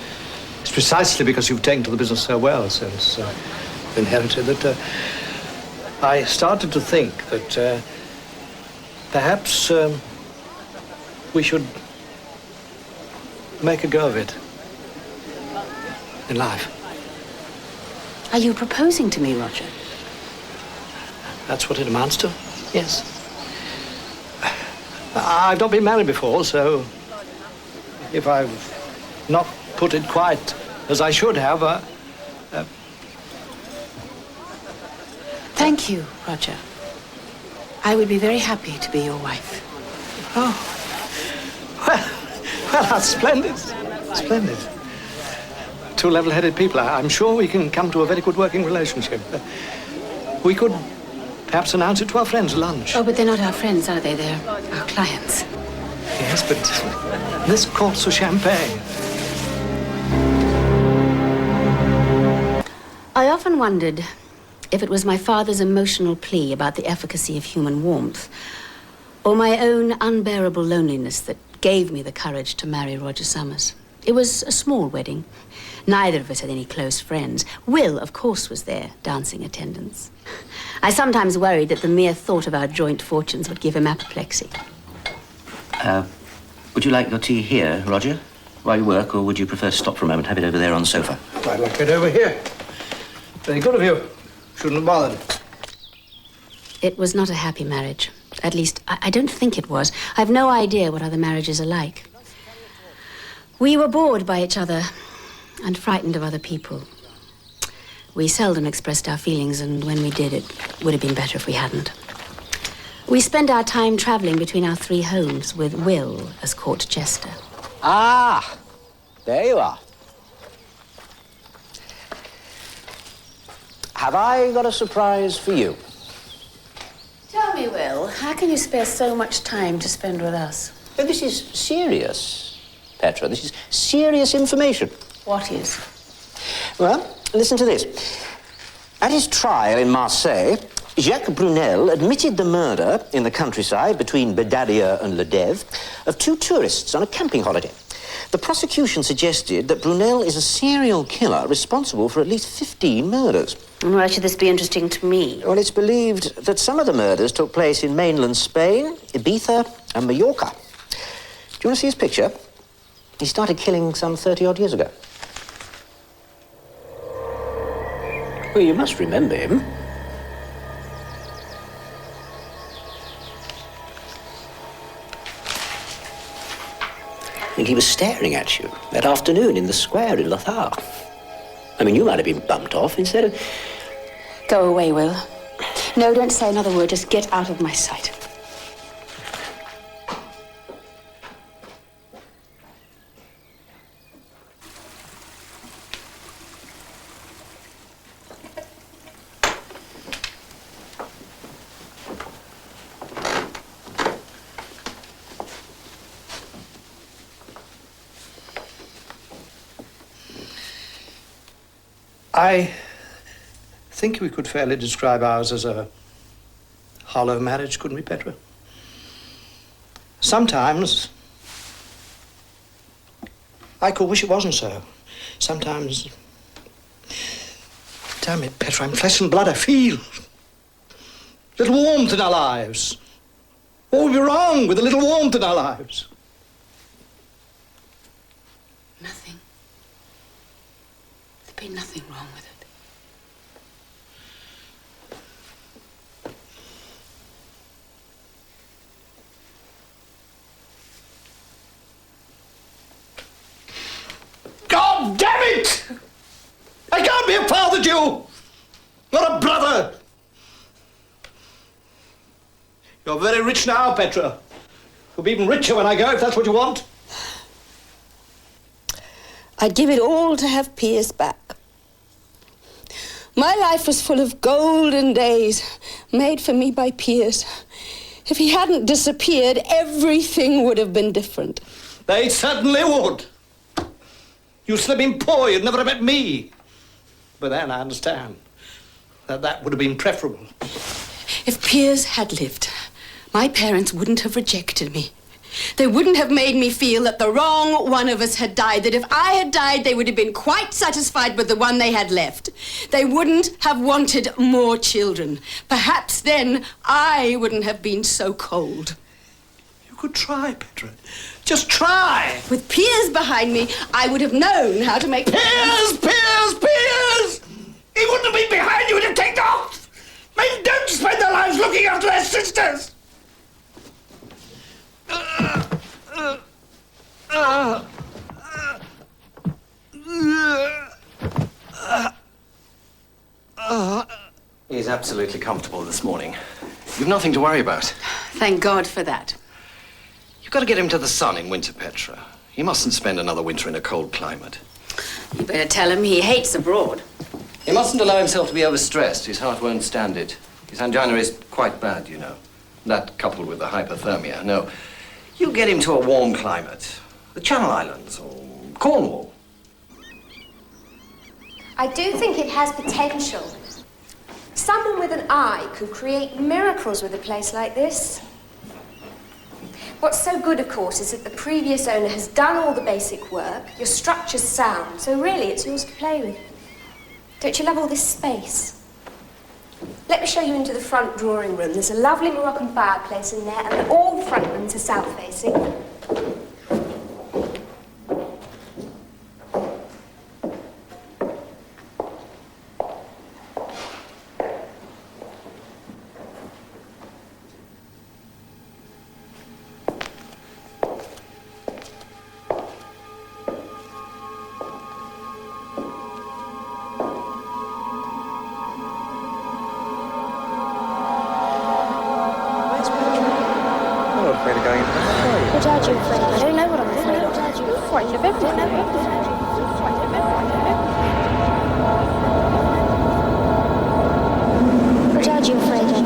It's precisely because you've taken to the business so well since you inherited that I started to think that perhaps we should make a go of it in life. Are you proposing to me, Roger? That's what it amounts to, yes. I've not been married before, so if I've not put it quite as I should have, Thank you, Roger. I would be very happy to be your wife. Oh, well, that's splendid. Splendid. Two level-headed people. I'm sure we can come to a very good working relationship. We could perhaps announce it to our friends at lunch. Oh, but they're not our friends, are they? They're our clients. Yes, but this course of champagne. I often wondered if it was my father's emotional plea about the efficacy of human warmth, or my own unbearable loneliness that gave me the courage to marry Roger Summers. It was a small wedding. Neither of us had any close friends. Will, of course, was there, dancing attendance. I sometimes worried that the mere thought of our joint fortunes would give him apoplexy. Would you like your tea here, Roger, while you work, or would you prefer to stop for a moment, have it over there on the sofa? I'd like it over here. Very good of you. Shouldn't have bothered. It was not a happy marriage. At least, I don't think it was. I've no idea what other marriages are like. We were bored by each other and frightened of other people. We seldom expressed our feelings, and when we did, it would have been better if we hadn't. We spent our time traveling between our three homes with Will as court jester. Ah, there you are. Have I got a surprise for you? Tell me, Will, how can you spare so much time to spend with us? Oh, this is serious, Petra. This is serious information. What is? Well, listen to this. At his trial in Marseille, Jacques Brunel admitted the murder in the countryside between Bedaria and Le Dev of two tourists on a camping holiday. The prosecution suggested that Brunel is a serial killer responsible for at least 15 murders. And why should this be interesting to me? Well, it's believed that some of the murders took place in mainland Spain, Ibiza, and Mallorca. Do you want to see his picture? He started killing some 30-odd years ago. Well, you must remember him. I mean, he was staring at you that afternoon in the square in Lothar. I mean, you might have been bumped off instead of... Go away, Will. No, don't say another word. Just get out of my sight. I think we could fairly describe ours as a hollow marriage, couldn't we, Petra? Sometimes I could wish it wasn't so. Sometimes... Damn it, Petra, I'm flesh and blood, I feel. A little warmth in our lives. What would be wrong with a little warmth in our lives? Nothing. There'd be nothing wrong with it. God damn it! I can't be a father to you! Not a brother! You're very rich now, Petra. You'll be even richer when I go, if that's what you want. I'd give it all to have Piers back. My life was full of golden days, made for me by Piers. If he hadn't disappeared, everything would have been different. They certainly would. You should have been poor, you'd never have met me. But then I understand that would have been preferable. If Piers had lived, my parents wouldn't have rejected me. They wouldn't have made me feel that the wrong one of us had died, that if I had died, they would have been quite satisfied with the one they had left. They wouldn't have wanted more children. Perhaps then I wouldn't have been so cold. You could try, Petra. Just try. With Piers behind me, I would have known how to make... Piers! He wouldn't have been behind you, he'd have taken off. Men don't spend their lives looking after their sisters. He's absolutely comfortable this morning. You've nothing to worry about. Thank God for that. You've got to get him to the sun in winter, Petra. He mustn't spend another winter in a cold climate. You better tell him he hates abroad. He mustn't allow himself to be overstressed. His heart won't stand it. His angina is quite bad, you know. That coupled with the hypothermia. No, you get him to a warm climate. The Channel Islands or Cornwall. I do think it has potential. Someone with an eye could create miracles with a place like this. What's so good, of course, is that the previous owner has done all the basic work, your structure's sound, so really it's yours to play with. Don't you love all this space? Let me show you into the front drawing room. There's a lovely Moroccan fireplace in there, and all the front rooms are south-facing. What are you afraid of? I don't know what I'm afraid of. You're frightened of everything. What are you afraid of?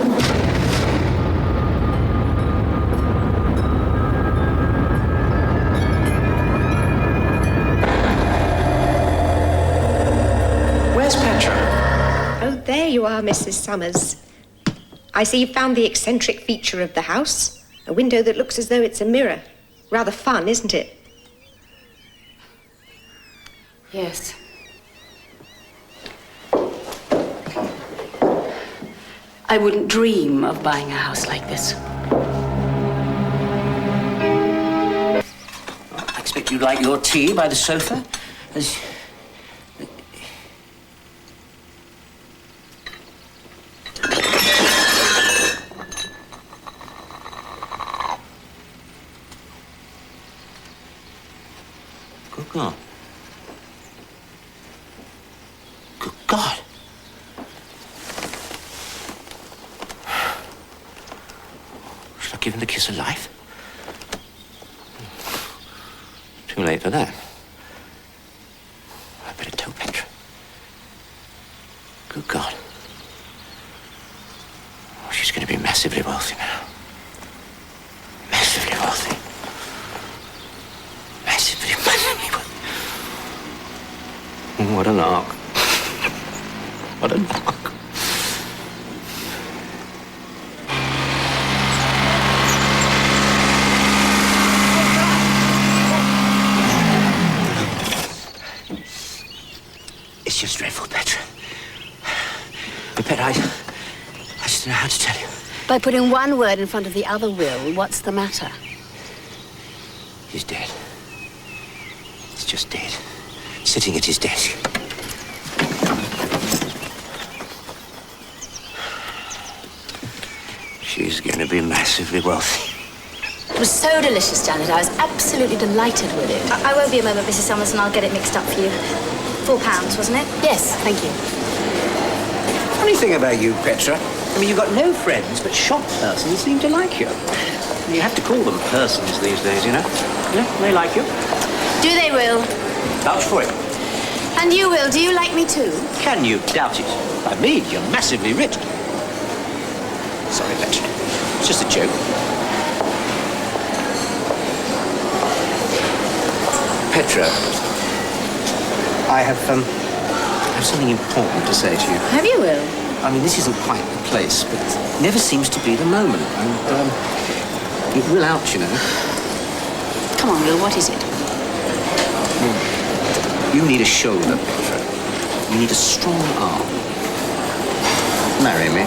Where's Petra? Oh, there you are, Mrs. Summers. I see you found the eccentric feature of the house. A window that looks as though it's a mirror. Rather fun, isn't it? Yes. I wouldn't dream of buying a house like this. I expect you'd like your tea by the sofa. Good God. Good God. Should I give him the kiss of life? Too late for that. I better tell Petra. Good God. Oh, she's going to be massively wealthy now. Massively wealthy. Massively wealthy. What a lark. What a knock. It's just dreadful, Petra. But Petra, I just don't know how to tell you. By putting one word in front of the other, Will, what's the matter? He's dead. He's just dead. Sitting at his desk. She's going to be massively wealthy. It was so delicious, Janet. I was absolutely delighted with it. I won't be a moment, Mrs. Summers, and I'll get it mixed up for you. £4, wasn't it? Yes, thank you. Funny thing about you, Petra. I mean, you've got no friends, but shop persons seem to like you. You have to call them persons these days, you know. Yeah, they like you. Do they, Will? Vouch for it. And you, Will, do you like me too? Can you doubt it? I mean, you're massively rich. Sorry, Petra. It's just a joke. Petra, I have something important to say to you. Have you, Will? I mean, this isn't quite the place, but it never seems to be the moment. And, it will out, you know. Come on, Will, what is it? You need a shoulder, Petra. You need a strong arm. Marry me.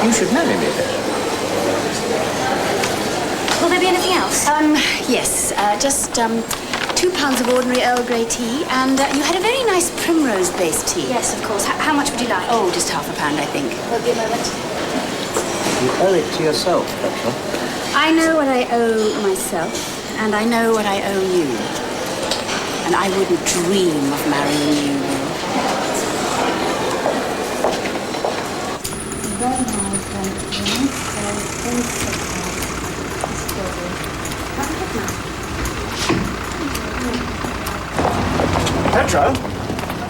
You should marry me, Petra. Will there be anything else? Yes. Just, 2 pounds of ordinary Earl Grey tea, and you had a very nice primrose-based tea. Yes, of course. How much would you like? Oh, just £1, I think. Won't be a moment. You owe it to yourself, Petra. I know what I owe myself, and I know what I owe you. And I wouldn't dream of marrying you, Will. Petra?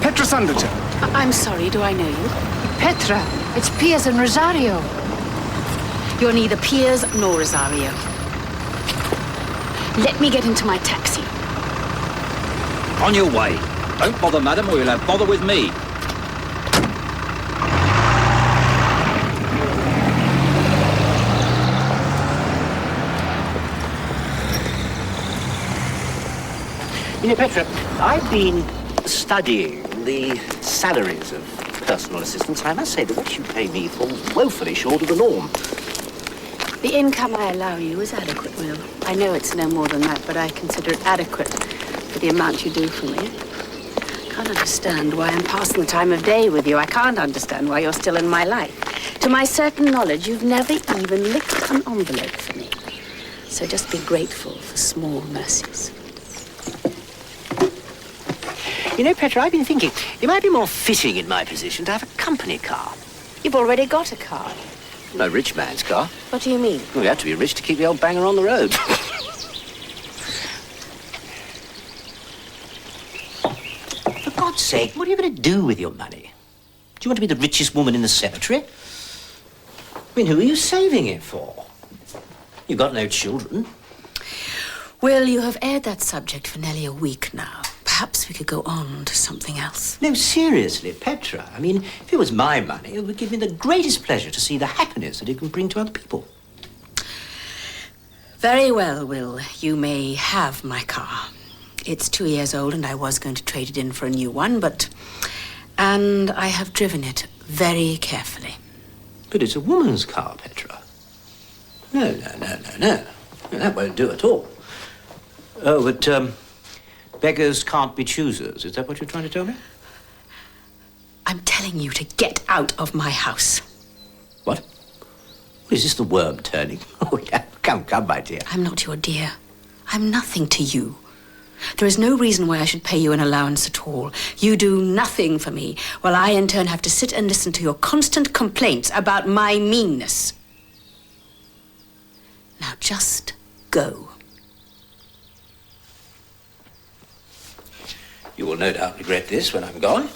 Petra Sanderton. I'm sorry, do I know you? Petra, it's Piers and Rosario. You're neither Piers nor Rosario. Let me get into my taxi. On your way. Don't bother, madam, or you'll have bother with me. You know, Petra, I've been studying the salaries of personal assistants, and I must say that what you pay me falls woefully short of the norm. The income I allow you is adequate, Will. I know it's no more than that, but I consider it adequate for the amount you do for me. I can't understand why I'm passing the time of day with you. I can't understand why you're still in my life. To my certain knowledge, you've never even licked an envelope for me. So just be grateful for small mercies. You know, Petra, I've been thinking it might be more fitting in my position to have a company car. You've already got a car. No rich man's car. What do you mean? Well, you have to be rich to keep the old banger on the road. For God's sake, what are you going to do with your money? Do you want to be the richest woman in the cemetery? I mean, who are you saving it for? You've got no children. Will, you have aired that subject for nearly a week now. Perhaps we could go on to something else. No, seriously, Petra. I mean, if it was my money, it would give me the greatest pleasure to see the happiness that it can bring to other people. Very well, Will. You may have my car. It's 2 years old, and I was going to trade it in for a new one, but... And I have driven it very carefully. But it's a woman's car, Petra. No. That won't do at all. Oh, but, beggars can't be choosers. Is that what you're trying to tell me? I'm telling you to get out of my house. What? Is this the worm turning? Oh, come, my dear. I'm not your dear. I'm nothing to you. There is no reason why I should pay you an allowance at all. You do nothing for me, while I in turn have to sit and listen to your constant complaints about my meanness. Now just go. You will no doubt regret this when I'm gone,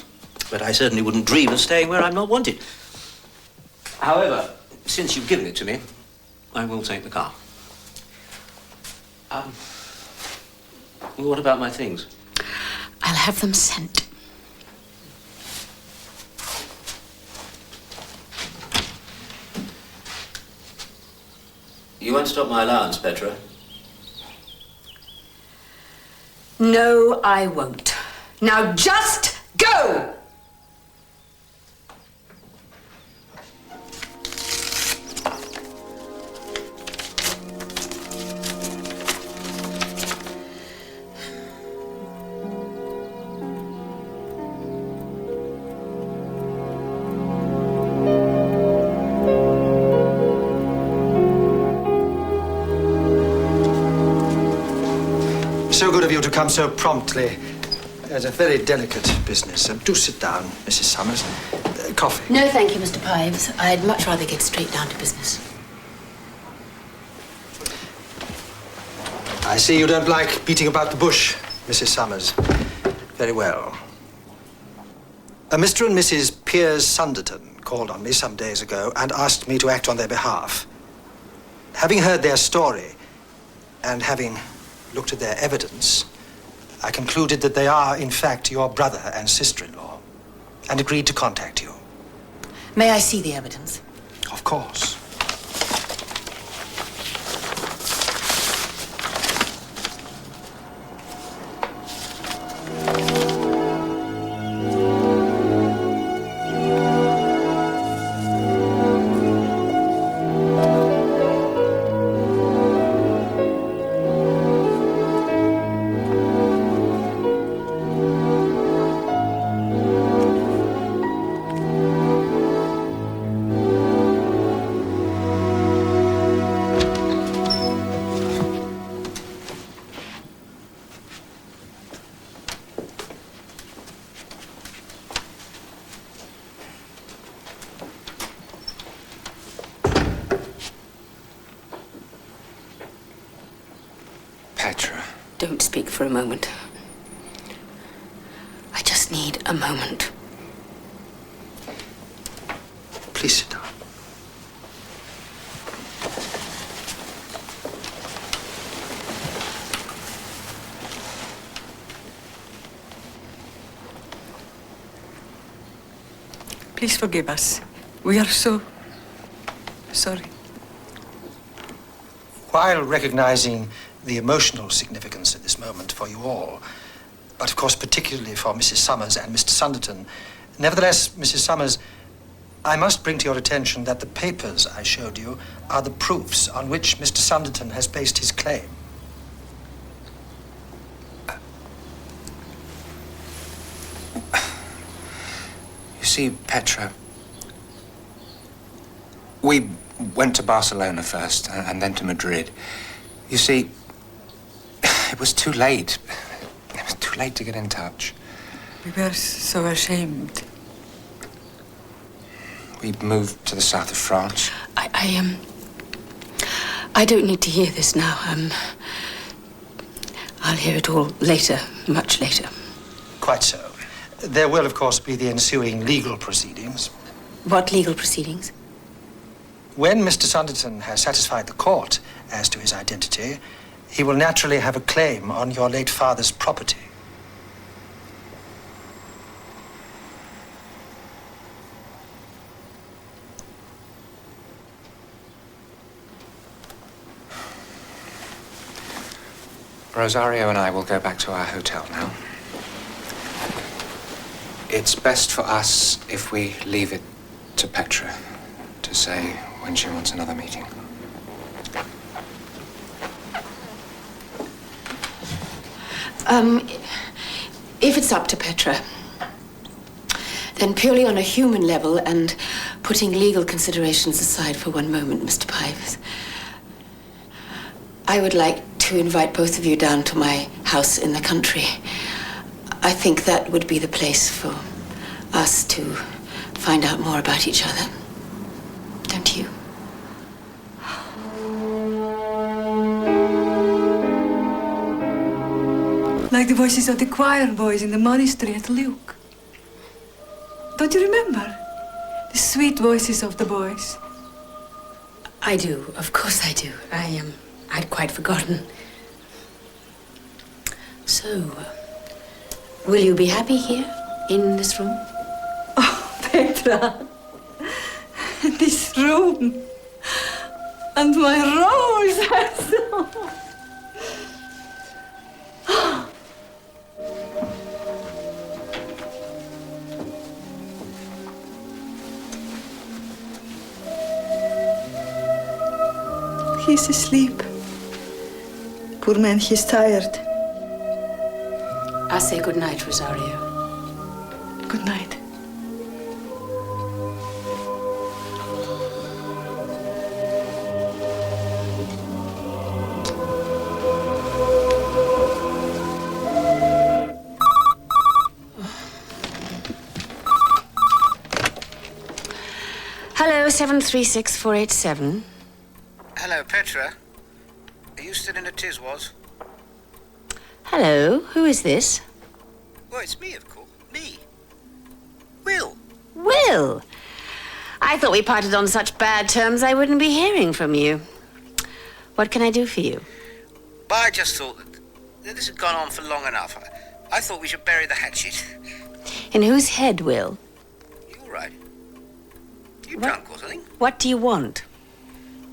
but I certainly wouldn't dream of staying where I'm not wanted. However, since you've given it to me, I will take the car. What about my things? I'll have them sent. You won't stop my allowance, Petra. No, I won't. Now just go! So good of you to come so promptly. It's a very delicate business. Do sit down, Mrs. Summers. Coffee. No, thank you, Mr. Pives. I'd much rather get straight down to business. I see you don't like beating about the bush, Mrs. Summers. Very well. Mr. and Mrs. Piers Sunderton called on me some days ago and asked me to act on their behalf. Having heard their story and having looked at their evidence, I concluded that they are, in fact, your brother and sister-in-law, and agreed to contact you. May I see the evidence? Of course. Petra. Don't speak for a moment. I just need a moment. Please sit down. Please forgive us. We are so sorry. While recognizing the emotional significance at this moment for you all, but of course particularly for Mrs. Summers and Mr. Sunderton, nevertheless, Mrs. Summers, I must bring to your attention that the papers I showed you are the proofs on which Mr. Sunderton has based his claim. You see, Petra, we went to Barcelona first and then to Madrid. You see, it was too late. It was too late to get in touch. We were so ashamed. We moved to the south of France. I don't need to hear this now. I'll hear it all later, much later. Quite so. There will, of course, be the ensuing legal proceedings. What legal proceedings? When Mr. Sunderton has satisfied the court as to his identity, he will naturally have a claim on your late father's property. Rosario and I will go back to our hotel now. It's best for us if we leave it to Petra to say when she wants another meeting. If it's up to Petra, then purely on a human level and putting legal considerations aside for one moment, Mr. Pives, I would like to invite both of you down to my house in the country. I think that would be the place for us to find out more about each other. Don't you? Like the voices of the choir boys in the monastery at Luke. Don't you remember? The sweet voices of the boys. I do. Of course I do. I'd quite forgotten. So, will you be happy here, in this room? Oh, Petra. This room. And my rose. He's asleep. Poor man, he's tired. I'll say good night, Rosario. Good night. Hello, 736487. Hello, Petra. Are you still in the Tiswas? Hello, who is this? Well, it's me, of course. Me. Will. Will! I thought we parted on such bad terms I wouldn't be hearing from you. What can I do for you? But I just thought that this had gone on for long enough. I thought we should bury the hatchet. In whose head, Will? You all right? You drunk or something? What do you want?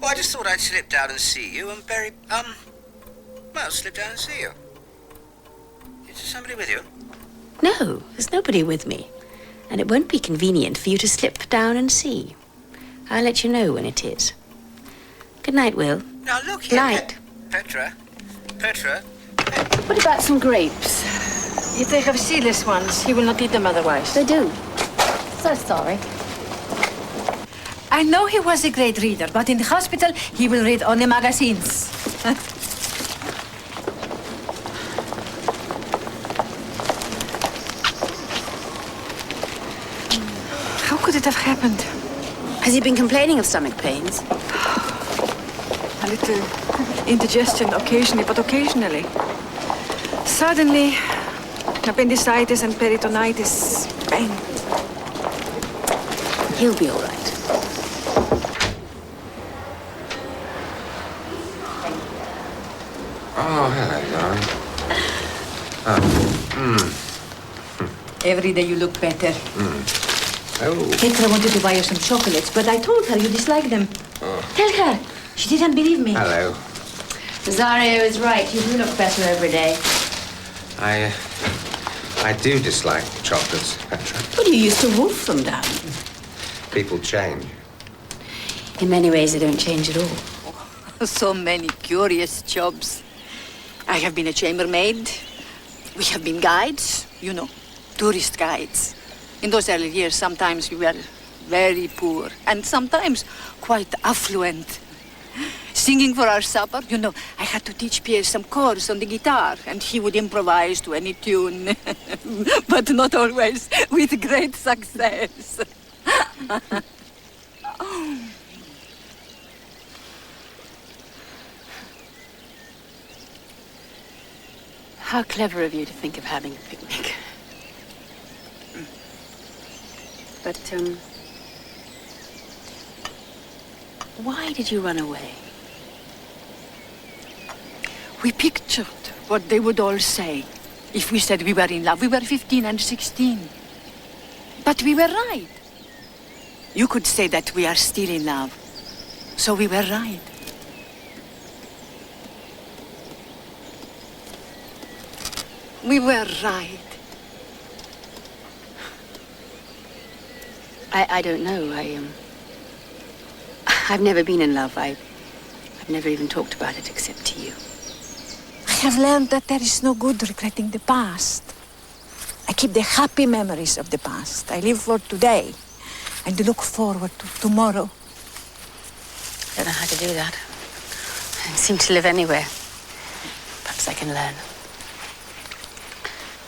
Well, I just thought I'd slip down and see you and bury... Well, slip down and see you. Is there somebody with you? No, there's nobody with me. And it won't be convenient for you to slip down and see. I'll let you know when it is. Good night, Will. Now, look here... Night. Petra. Petra. What about some grapes? If they have seedless ones, he will not eat them otherwise. They do. So sorry. I know he was a great reader, but in the hospital, he will read only magazines. How could it have happened? Has he been complaining of stomach pains? A little indigestion occasionally, but occasionally. Suddenly, appendicitis and peritonitis. Bang. He'll be all right. Oh, hello, darling. Every day you look better. Oh. Petra wanted to buy you some chocolates, but I told her you dislike them. Tell her. She didn't believe me. Hello. Rosario is right. You do look better every day. I do dislike chocolates, Petra. But you used to wolf them down. People change. In many ways, they don't change at all. So many curious jobs. I have been a chambermaid. We have been guides, you know, tourist guides. In those early years, sometimes we were very poor and sometimes quite affluent. Singing for our supper, you know, I had to teach Pierre some chords on the guitar and he would improvise to any tune, but not always with great success. How clever of you to think of having a picnic. But, why did you run away? We pictured what they would all say if we said we were in love. We were 15 and 16. But we were right. You could say that we are still in love. So we were right. We were right. I don't know. I've never been in love. I've never even talked about it except to you. I have learned that there is no good regretting the past. I keep the happy memories of the past. I live for today and look forward to tomorrow. I don't know how to do that. I seem to live anywhere. Perhaps I can learn.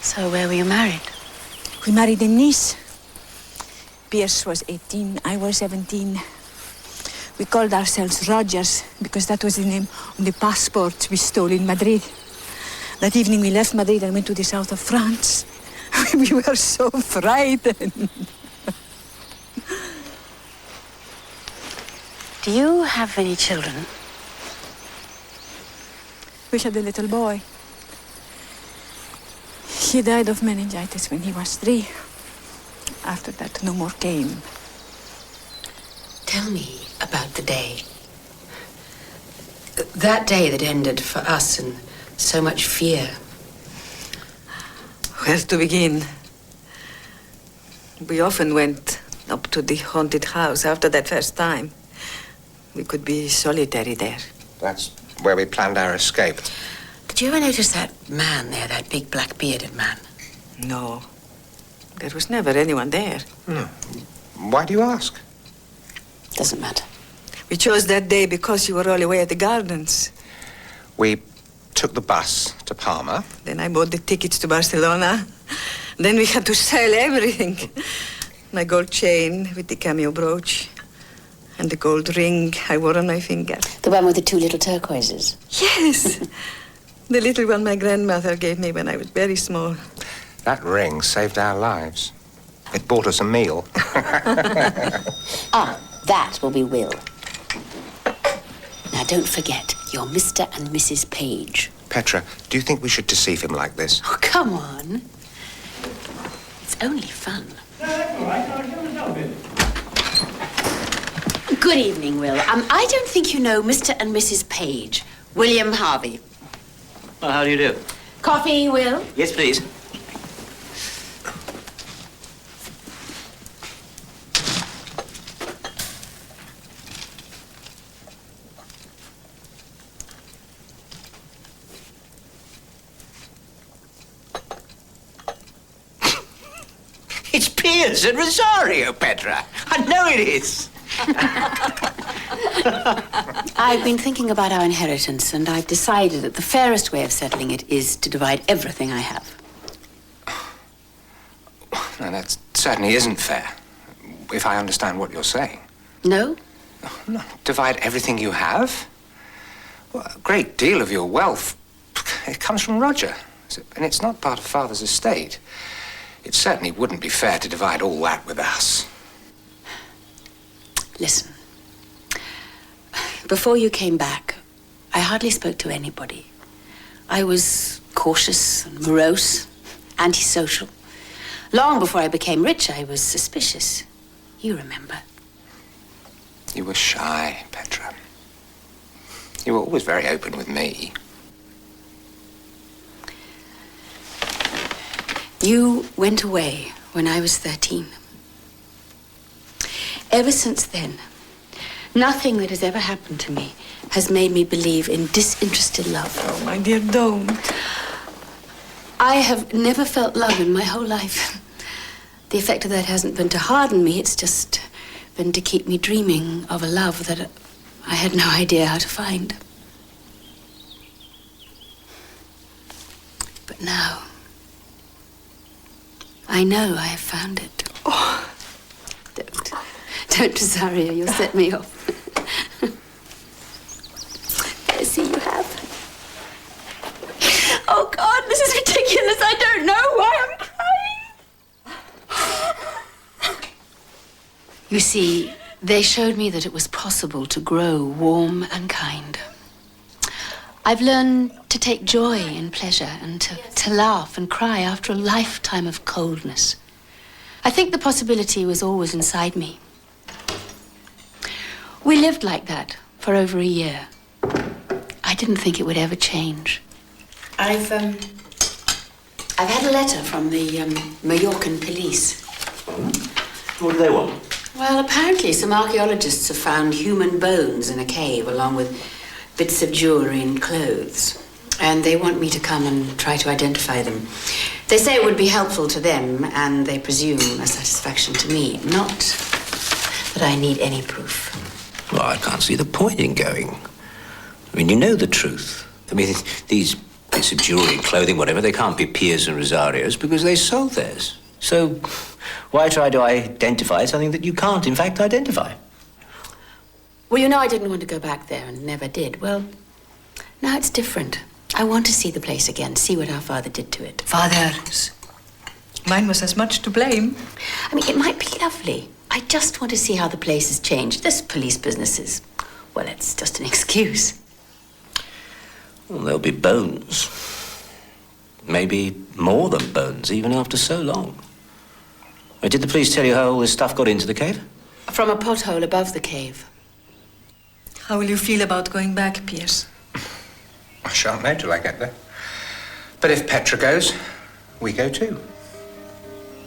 So where were you married? We married in Nice. Pierce was 18, I was 17. We called ourselves Rogers because that was the name on the passports we stole in Madrid. That evening we left Madrid and went to the south of France. We were so frightened. Do you have any children? We had a little boy. He died of meningitis when he was 3. After that, no more came. Tell me about the day. That day that ended for us in so much fear. Where to begin? We often went up to the haunted house after that first time. We could be solitary there. That's where we planned our escape. Did you ever notice that man there, that big black-bearded man? No. There was never anyone there. Why do you ask? Doesn't matter. We chose that day because you were all away at the gardens. We took the bus to Palma. Then I bought the tickets to Barcelona. Then we had to sell everything. My gold chain with the cameo brooch. And the gold ring I wore on my finger. The one with the 2 little turquoises? Yes. The little one my grandmother gave me when I was very small. That ring saved our lives. It bought us a meal. That will be Will. Now, don't forget, you're Mr. and Mrs. Page. Petra, do you think we should deceive him like this? Oh, come on. It's only fun. Good evening, Will. I don't think you know Mr. and Mrs. Page. William Harvey. Well, how do you do? Coffee, Will? Yes, please. It's Piers and Rosario, Petra. I know it is. I've been thinking about our inheritance, and I've decided that the fairest way of settling it is to divide everything I have. No, that certainly isn't fair, if I understand what you're saying. No? No, divide everything you have? Well, a great deal of your wealth, it comes from Roger, and it's not part of Father's estate. It certainly wouldn't be fair to divide all that with us. Listen. Before you came back, I hardly spoke to anybody. I was cautious and morose, antisocial. Long before I became rich, I was suspicious. You remember. You were shy, Petra. You were always very open with me. You went away when I was 13. Ever since then, nothing that has ever happened to me has made me believe in disinterested love. Oh, my dear, don't. I have never felt love in my whole life. The effect of that hasn't been to harden me, it's just been to keep me dreaming of a love that I had no idea how to find. But now, I know I have found it. Oh. Don't, Rosario, you'll set me off. I see you have. Oh, God, this is ridiculous. I don't know why I'm crying. You see, they showed me that it was possible to grow warm and kind. I've learned to take joy in pleasure and to laugh and cry after a lifetime of coldness. I think the possibility was always inside me. We lived like that for over a year. I didn't think it would ever change. I've had a letter from the Mallorcan police. What do they want? Well, apparently some archaeologists have found human bones in a cave along with bits of jewelry and clothes. And they want me to come and try to identify them. They say it would be helpful to them, and they presume a satisfaction to me. Not that I need any proof. Well, I can't see the point in going. I mean, you know the truth. I mean, these bits of jewelry and clothing, whatever, they can't be Piers and Rosario's because they sold theirs. So why try to identify something that you can't, in fact, identify? Well, you know I didn't want to go back there and never did. Well, now it's different. I want to see the place again, see what our father did to it. Father's. Mine was as much to blame. I mean, it might be lovely. I just want to see how the place has changed. This police business is, well, it's just an excuse. Well, there'll be bones. Maybe more than bones, even after so long. Did the police tell you how all this stuff got into the cave? From a pothole above the cave. How will you feel about going back, Piers? I shan't know till I get there. But if Petra goes, we go too.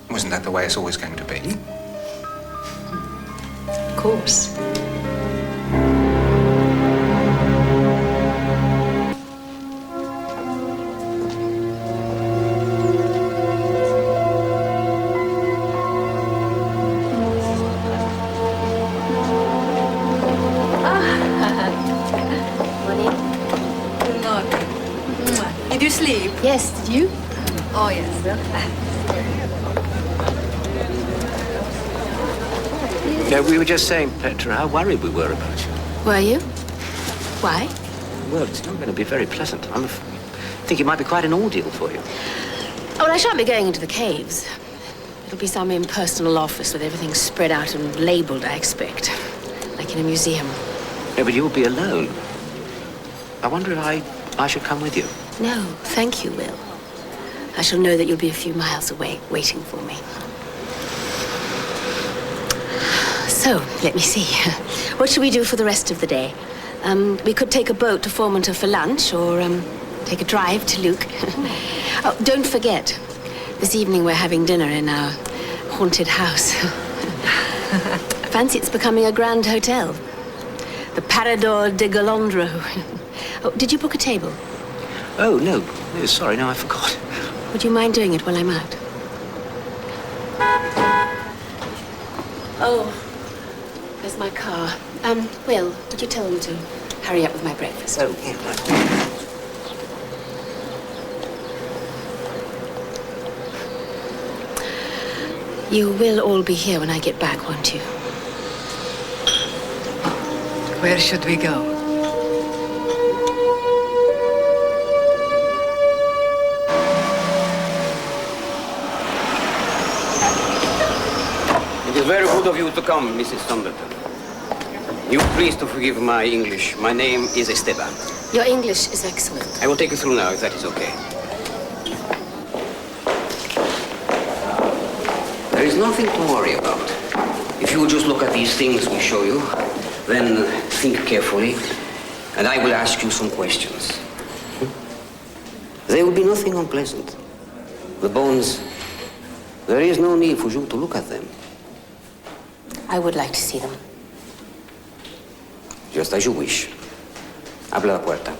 Wasn't that the way it's always going to be? Of course. Good morning. Did you sleep? Yes, did you? Oh, yes. No, we were just saying, Petra, how worried we were about you. Were you? Why? Well, it's not going to be very pleasant. I think it might be quite an ordeal for you. Oh, well, I shan't be going into the caves. It'll be some impersonal office with everything spread out and labelled, I expect. Like in a museum. No, but you'll be alone. I wonder if I should come with you. No, thank you, Will. I shall know that you'll be a few miles away, waiting for me. So, let me see. What should we do for the rest of the day? We could take a boat to Formentor for lunch, or take a drive to Luke. Oh, don't forget, this evening we're having dinner in our haunted house. Fancy it's becoming a grand hotel. The Parador de Galandro. Oh, did you book a table? Oh, no. Sorry, no, I forgot. Would you mind doing it while I'm out? Oh, there's my car. Will, would you tell them to hurry up with my breakfast? Oh, yeah. You will all be here when I get back, won't you? Where should we go? It is very good of you to come, Mrs. Thunderton. You please to forgive my English. My name is Esteban. Your English is excellent. I will take you through now, if that is okay. There is nothing to worry about. If you will just look at these things we show you, then think carefully, and I will ask you some questions. There will be nothing unpleasant. The bones, there is no need for you to look at them. I would like to see them. Just as you wish. Abre la puerta.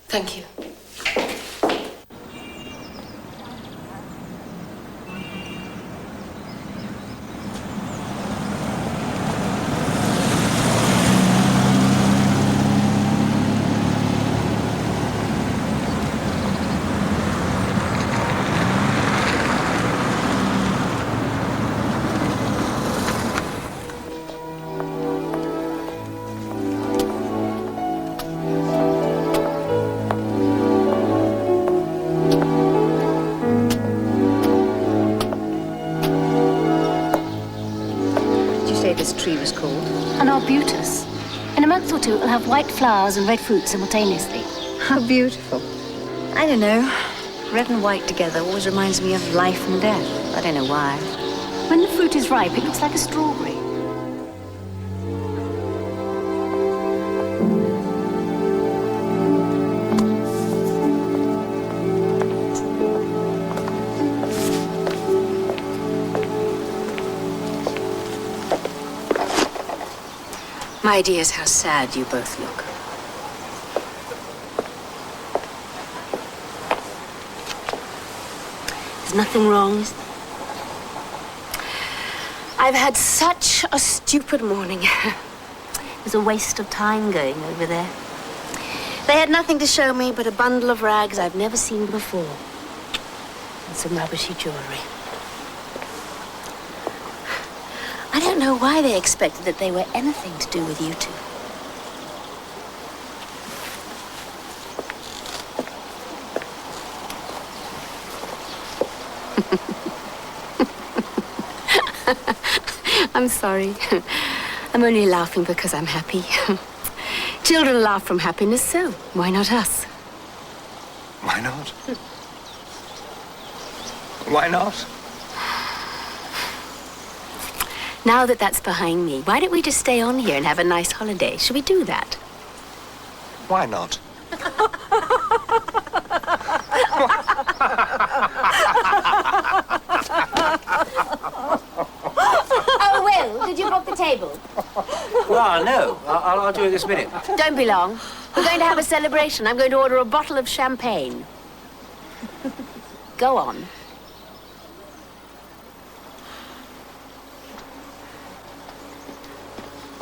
Thank you. say this tree was called? An arbutus. In a month or two, it'll have white flowers and red fruit simultaneously. How beautiful. I don't know. Red and white together always reminds me of life and death. I don't know why. When the fruit is ripe, it looks like a strawberry. My dears, how sad you both look. There's nothing wrong, is there? I've had such a stupid morning. It was a waste of time going over there. They had nothing to show me but a bundle of rags I've never seen before. And some rubbishy jewelry. I don't know why they expected that they were anything to do with you two. I'm sorry. I'm only laughing because I'm happy. Children laugh from happiness, so why not us? Why not? Why not? Now that that's behind me, why don't we just stay on here and have a nice holiday? Should we do that? Why not? Oh, Will, did you book the table? Well, no. I'll do it this minute. Don't be long. We're going to have a celebration. I'm going to order a bottle of champagne. Go on.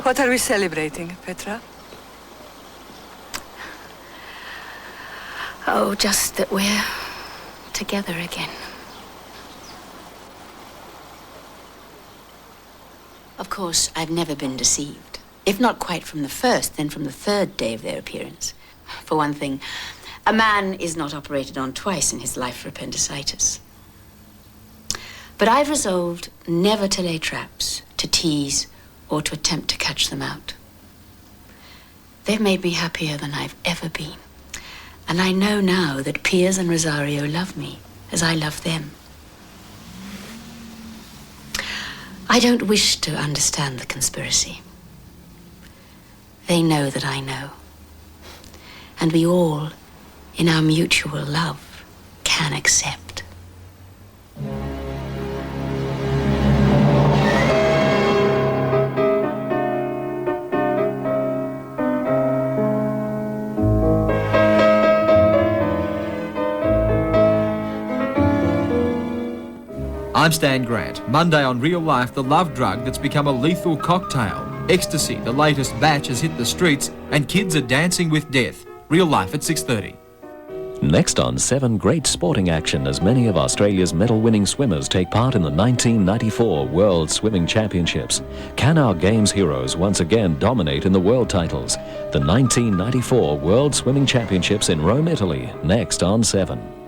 What are we celebrating, Petra? Oh, just that we're together again. Of course, I've never been deceived. If not quite from the first, then from the third day of their appearance. For one thing, a man is not operated on twice in his life for appendicitis. But I've resolved never to lay traps, to tease, or to attempt to catch them out. They've made me happier than I've ever been. And I know now that Piers and Rosario love me as I love them. I don't wish to understand the conspiracy. They know that I know. And we all, in our mutual love, can accept. I'm Stan Grant. Monday on Real Life, the love drug that's become a lethal cocktail. Ecstasy, the latest batch, has hit the streets and kids are dancing with death. Real Life at 6:30. Next on 7, great sporting action as many of Australia's medal-winning swimmers take part in the 1994 World Swimming Championships. Can our Games heroes once again dominate in the world titles? The 1994 World Swimming Championships in Rome, Italy, next on 7.